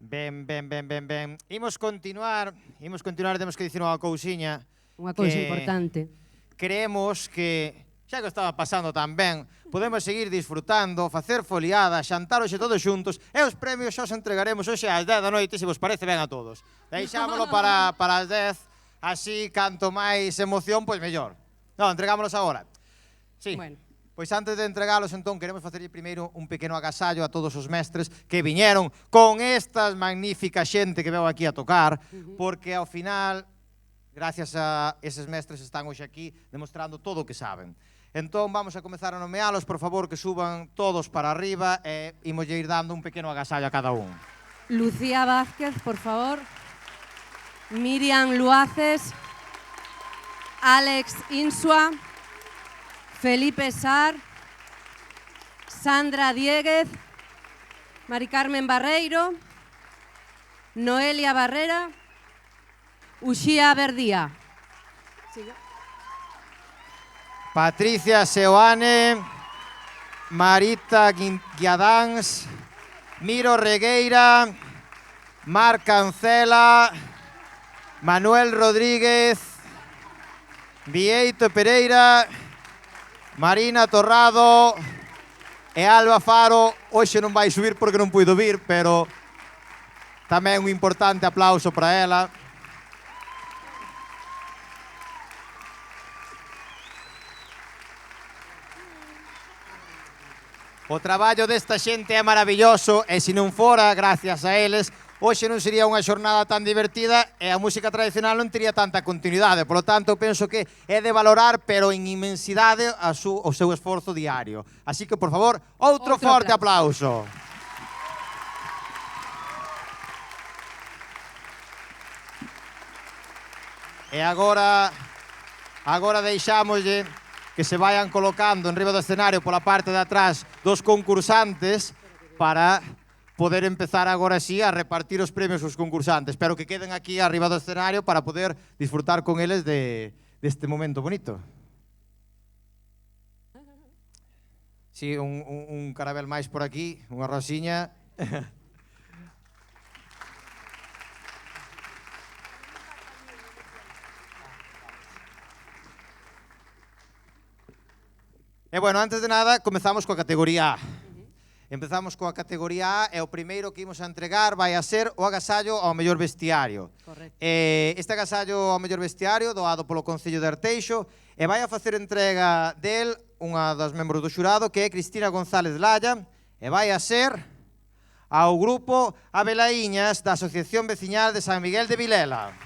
Ben. Imos continuar, temos que dicir unha cousiña. Unha cousa que importante. Creemos que, xa que estaba pasando tan ben, podemos seguir disfrutando, facer foliada, xantar hoxe todos xuntos, e os premios xa os entregaremos hoxe ás 10 da noite, se vos parece ben a todos. Deixámoslo para as 10, así, canto máis emoción, pois mellor. Non, entregámolos agora. Sí. Bueno. Pois antes de entregalos, entón, queremos facerlle primeiro un pequeno agasallo a todos os mestres que viñeron con estas magnífica xente que veu aquí a tocar, porque ao final, gracias a eses mestres, están hoxe aquí demostrando todo o que saben. Entón, vamos a comezar a nomealos, por favor, que suban todos para arriba e imoslle ir dando un pequeno agasallo a cada un. Lucía Vázquez, por favor. Miriam Luaces. Alex Insua. Felipe Sar, Sandra Dieguez, Mari Carmen Barreiro, Noelia Barrera, Uxía Verdía. Patricia Seoane, Marita Guiadáns, Miro Regueira, Marc Cancela, Manuel Rodríguez, Vieito Pereira, Marina Torrado e Alba Faro. Hoxe non vai subir porque non puido vir, pero tamén un importante aplauso para ela. O traballo desta xente é maravilloso e se non fora gracias a eles, hoxe non sería unha xornada tan divertida e a música tradicional non tería tanta continuidade. Por lo tanto, penso que é de valorar, pero en inmensidade, o seu esforzo diario. Así que, por favor, outro forte aplauso. E agora deixámoslle que se vayan colocando en riba do escenario pola parte de atrás dos concursantes para poder empezar agora sí a repartir os premios aos concursantes. Espero que queden aquí arriba do escenario para poder disfrutar con eles deste momento bonito. Sí, un carabel máis por aquí, unha rosiña. E bueno, antes de nada, comezamos coa categoría A. Empezamos coa categoría A e o primeiro que imos a entregar vai a ser o agasallo ao mellor vestiario. Correcto. Este agasallo ao mellor vestiario, doado polo Concello de Arteixo, e vai a facer entrega del unha das membros do xurado, que é Cristina González Laya, e vai a ser ao grupo Abelaíñas da Asociación Veciñal de San Miguel de Vilela.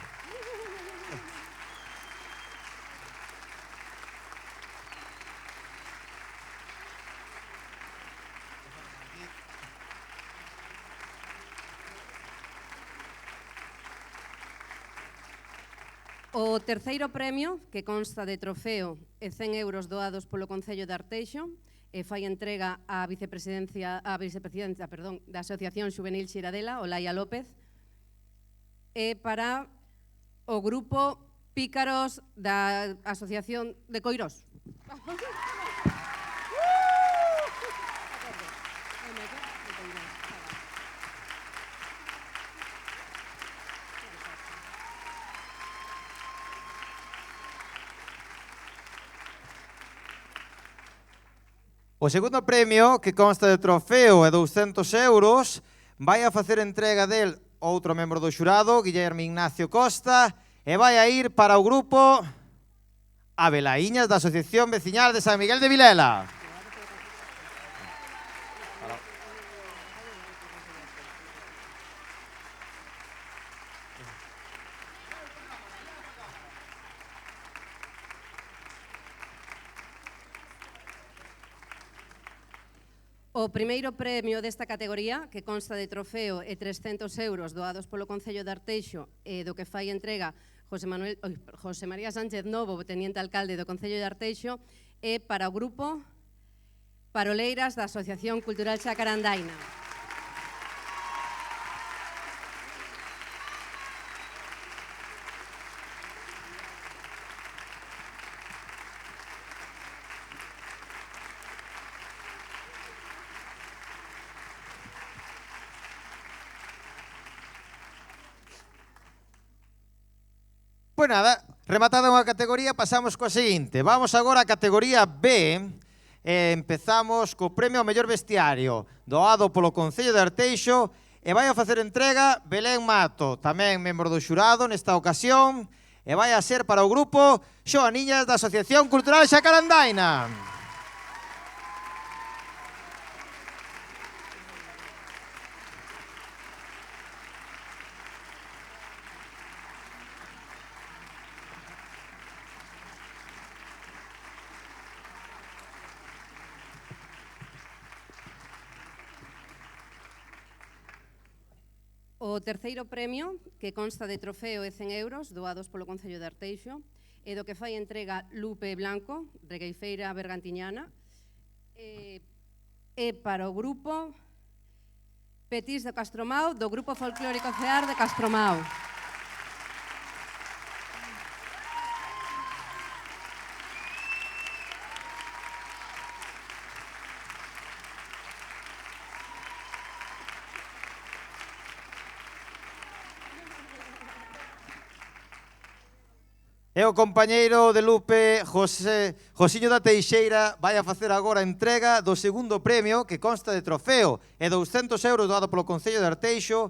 O terceiro premio, que consta de trofeo e 100 euros doados polo Concello de Arteixo, e fai entrega á vicepresidenta da Asociación Xuvenil Xiradela, Olaia López, e para o grupo Pícaros da Asociación de Coirós. O segundo premio, que consta de trofeo e 200 euros, vai a facer entrega del outro membro do xurado, Guillermo Ignacio Costa, e vai a ir para o grupo Abelaíñas da Asociación Veciñal de San Miguel de Vilela. O primeiro premio desta categoría, que consta de trofeo e 300 euros doados polo Concello de Arteixo e do que fai entrega José María Sánchez Novo, teniente alcalde do Concello de Arteixo, é para o grupo Paroleiras da Asociación Cultural Xacarandaina. Pois nada, rematada unha categoría, pasamos coa seguinte. Vamos agora á categoría B. Empezamos co premio ao mellor vestiario, doado polo Concello de Arteixo, e vai a facer entrega Belén Mato, tamén membro do xurado nesta ocasión, e vai a ser para o grupo Xoaniñas da Asociación Cultural Xacarandaina. O terceiro premio, que consta de trofeo e 100 euros doados polo Concello de Arteixo, e do que fai entrega Lupe Blanco, regueifeira bergantiñana, e para o grupo Petís de Castromao, do Grupo Folclórico Cear de Castromao. E o compañeiro de Lupe, Josiño da Teixeira, vai a facer agora a entrega do segundo premio, que consta de trofeo e 200 euros doado polo Concello de Arteixo,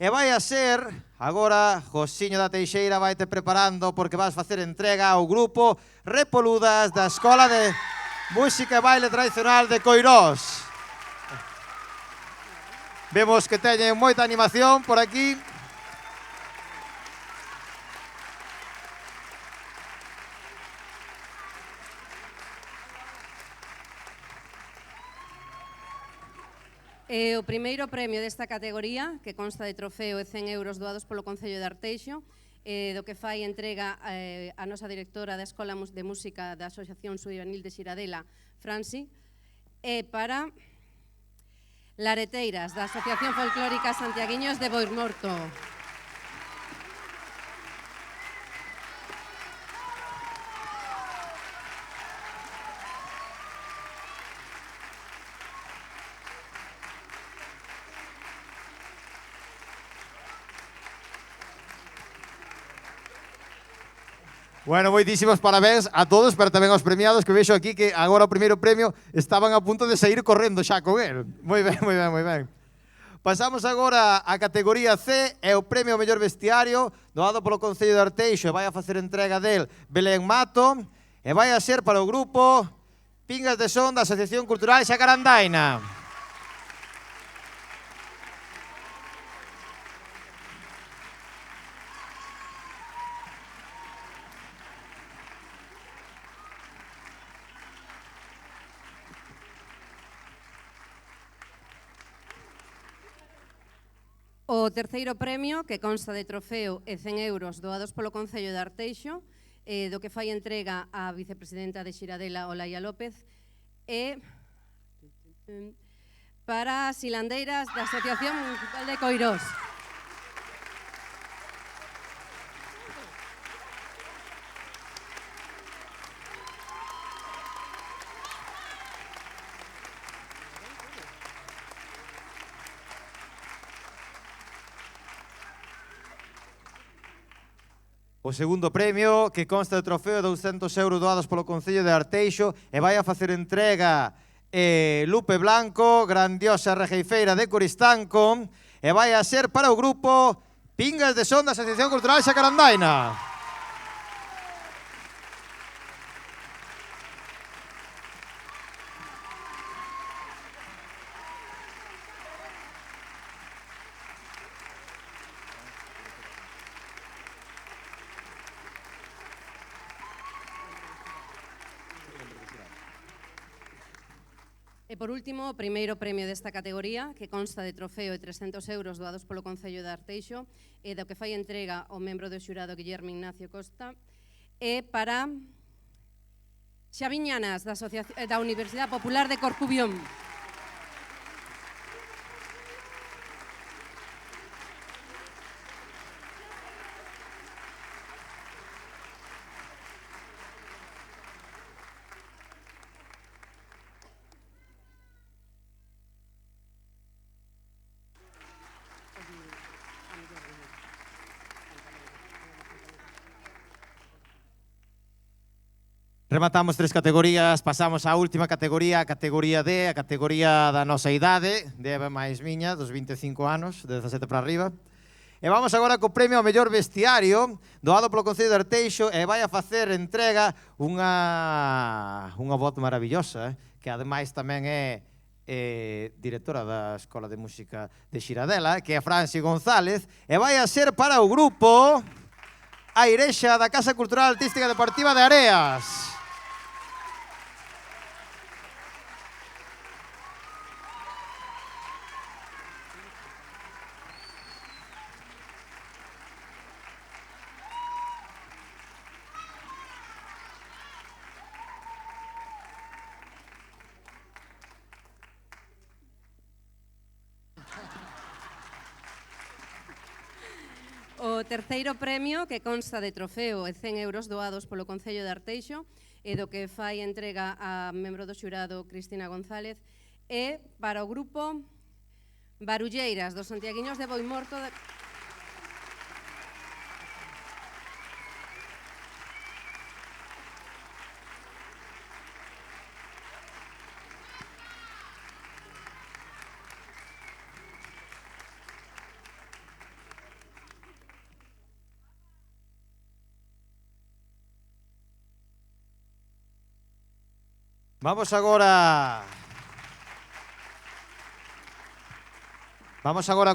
e vai a ser, agora, Josiño da Teixeira vai te preparando porque vas facer entrega ao grupo Repoludas da Escola de Música e Baile Tradicional de Coirós. Vemos que teñen moita animación por aquí. E o primeiro premio desta categoría, que consta de trofeo e 100 euros doados polo Concello de Arteixo, do que fai entrega a nosa directora da Escola de Música da Asociación Xuvenil de Xiradela, Franci, e para Lareteiras, da Asociación Folclórica Santiaguiños de Boimorto. Bueno, moitísimos parabéns a todos, pero tamén aos premiados, que vexo aquí que agora o primeiro premio estaban a punto de sair correndo xa con el. Moi ben, moi ben, moi ben. Pasamos agora á categoría C, é o premio ao mellor vestiario, doado polo Concello de Arteixo, e vai a facer entrega del Belén Mato, e vai a ser para o grupo Pingas de Son da Asociación Cultural Xacarandaina. O terceiro premio, que consta de trofeo e 100 euros doados polo Concello de Arteixo, do que fai entrega a vicepresidenta de Xiradela, Olaia López, e para as silandeiras da Asociación Municipal de Coirós. O segundo premio, que consta de trofeo de 200 euros doados polo Concello de Arteixo, e vai a facer entrega Lupe Blanco, grandiosa regueifeira de Coristanco, e vai a ser para o grupo Pingas de Son da Asociación Cultural Xacarandaina. E por último, o primeiro premio desta categoría, que consta de trofeo e 300 euros doados polo Concello de Arteixo, e do que fai entrega ao membro do xurado Guillermo Ignacio Costa, e para Xaviñanas, da Universidade Popular de Corcubión. Rematamos 3 categorías, pasamos á última categoría, a categoría D, a categoría da nosa idade, de Eva máis miña, dos 25 anos, de 17 para arriba. E vamos agora co premio ao mellor vestiario, doado polo Concello de Arteixo, e vai a facer entrega unha voz maravillosa, que ademais tamén é directora da Escola de Música de Xiradela, que é Franci González, e vai a ser para o grupo A Irexa da Casa Cultural Artística Deportiva de Areas. O terceiro premio, que consta de trofeo e 100 euros doados polo Concello de Arteixo e do que fai entrega a membro do xurado Cristina González, é para o grupo Barulleiras dos Santiaguiños de Boimorto. Vamos agora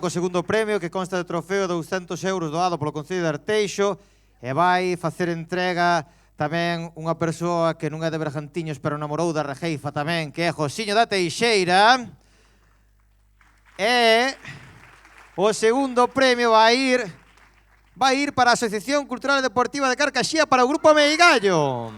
co segundo premio, que consta de trofeo de 200 euros doado polo Concello de Arteixo, e vai facer entrega tamén unha persoa que non é de Bergantiños, pero namorou da Regeifa tamén, que é Josiño da Teixeira. E o segundo premio vai ir para a Asociación Cultural e Deportiva de Carcaxía, para o Grupo Meigallo.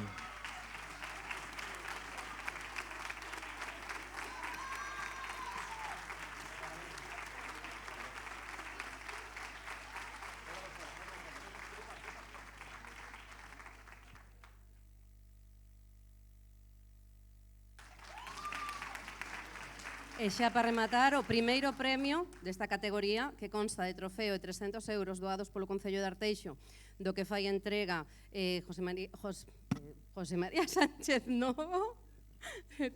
E xa para rematar, o primeiro premio desta categoría, que consta de trofeo e 300 euros doados polo Concello de Arteixo, do que fai entrega José María Sánchez Novo,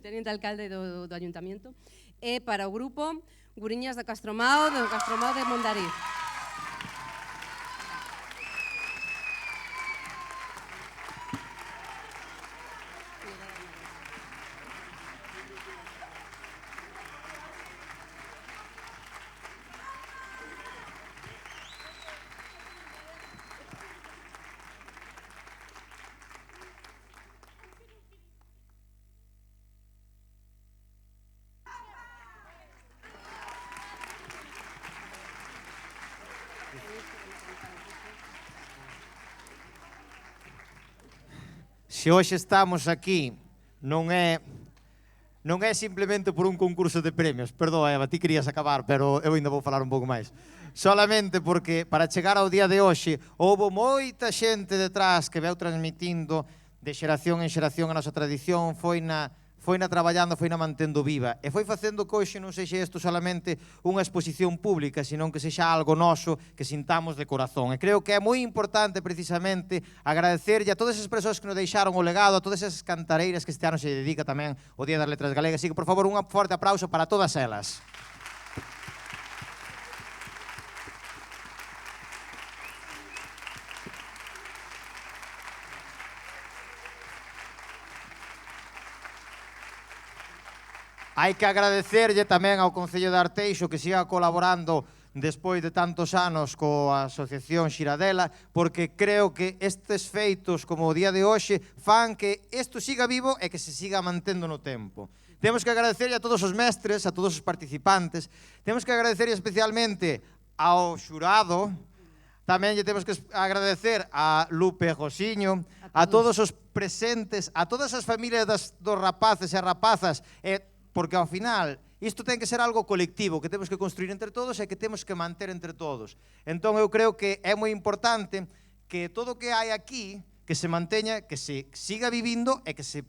teniente alcalde do Ayuntamiento, e para o grupo Guriñas de Castromao, de Mondariz. Se hoxe estamos aquí, non é simplemente por un concurso de premios. Perdoa, Eva, ti querías acabar, pero eu ainda vou falar un pouco máis. Solamente porque para chegar ao día de hoxe houve moita xente detrás que veu transmitindo de xeración en xeración a nosa tradición, foina traballando, foina mantendo viva, e foi facendo que hoxe non sexa isto solamente unha exposición pública, senón que sexa algo noso que sintamos de corazón. E creo que é moi importante precisamente agradecerlle a todas as persoas que nos deixaron o legado, a todas esas cantareiras que este ano se dedica tamén o Día das Letras Galegas, así que por favor un forte aplauso para todas elas. Hai que agradecerlle tamén ao Concello de Arteixo que siga colaborando despois de tantos anos coa Asociación Xiradela, porque creo que estes feitos como o día de hoxe fan que isto siga vivo e que se siga mantendo no tempo. Temos que agradecerlle a todos os mestres, a todos os participantes, temos que agradecerlle especialmente ao xurado, tamén lle temos que agradecer a Lupe e Josiño, a todos os presentes, a todas as familias dos rapaces e rapazas, porque ao final isto ten que ser algo colectivo, que temos que construir entre todos e que temos que manter entre todos. Entón eu creo que é moi importante que todo o que hai aquí, que se manteña, que se siga vivindo e que se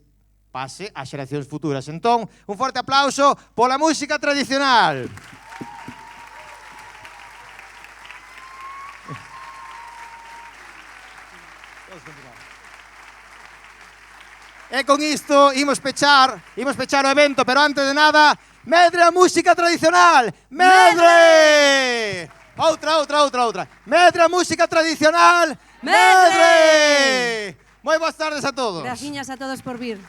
pase ás xeracións futuras. Entón, un forte aplauso pola música tradicional. E con isto imos pechar o evento, pero antes de nada, medre a música tradicional. Medre! Outra. Medre a música tradicional. Medre! Moi boas tardes a todos. Graciñas a todos por vir.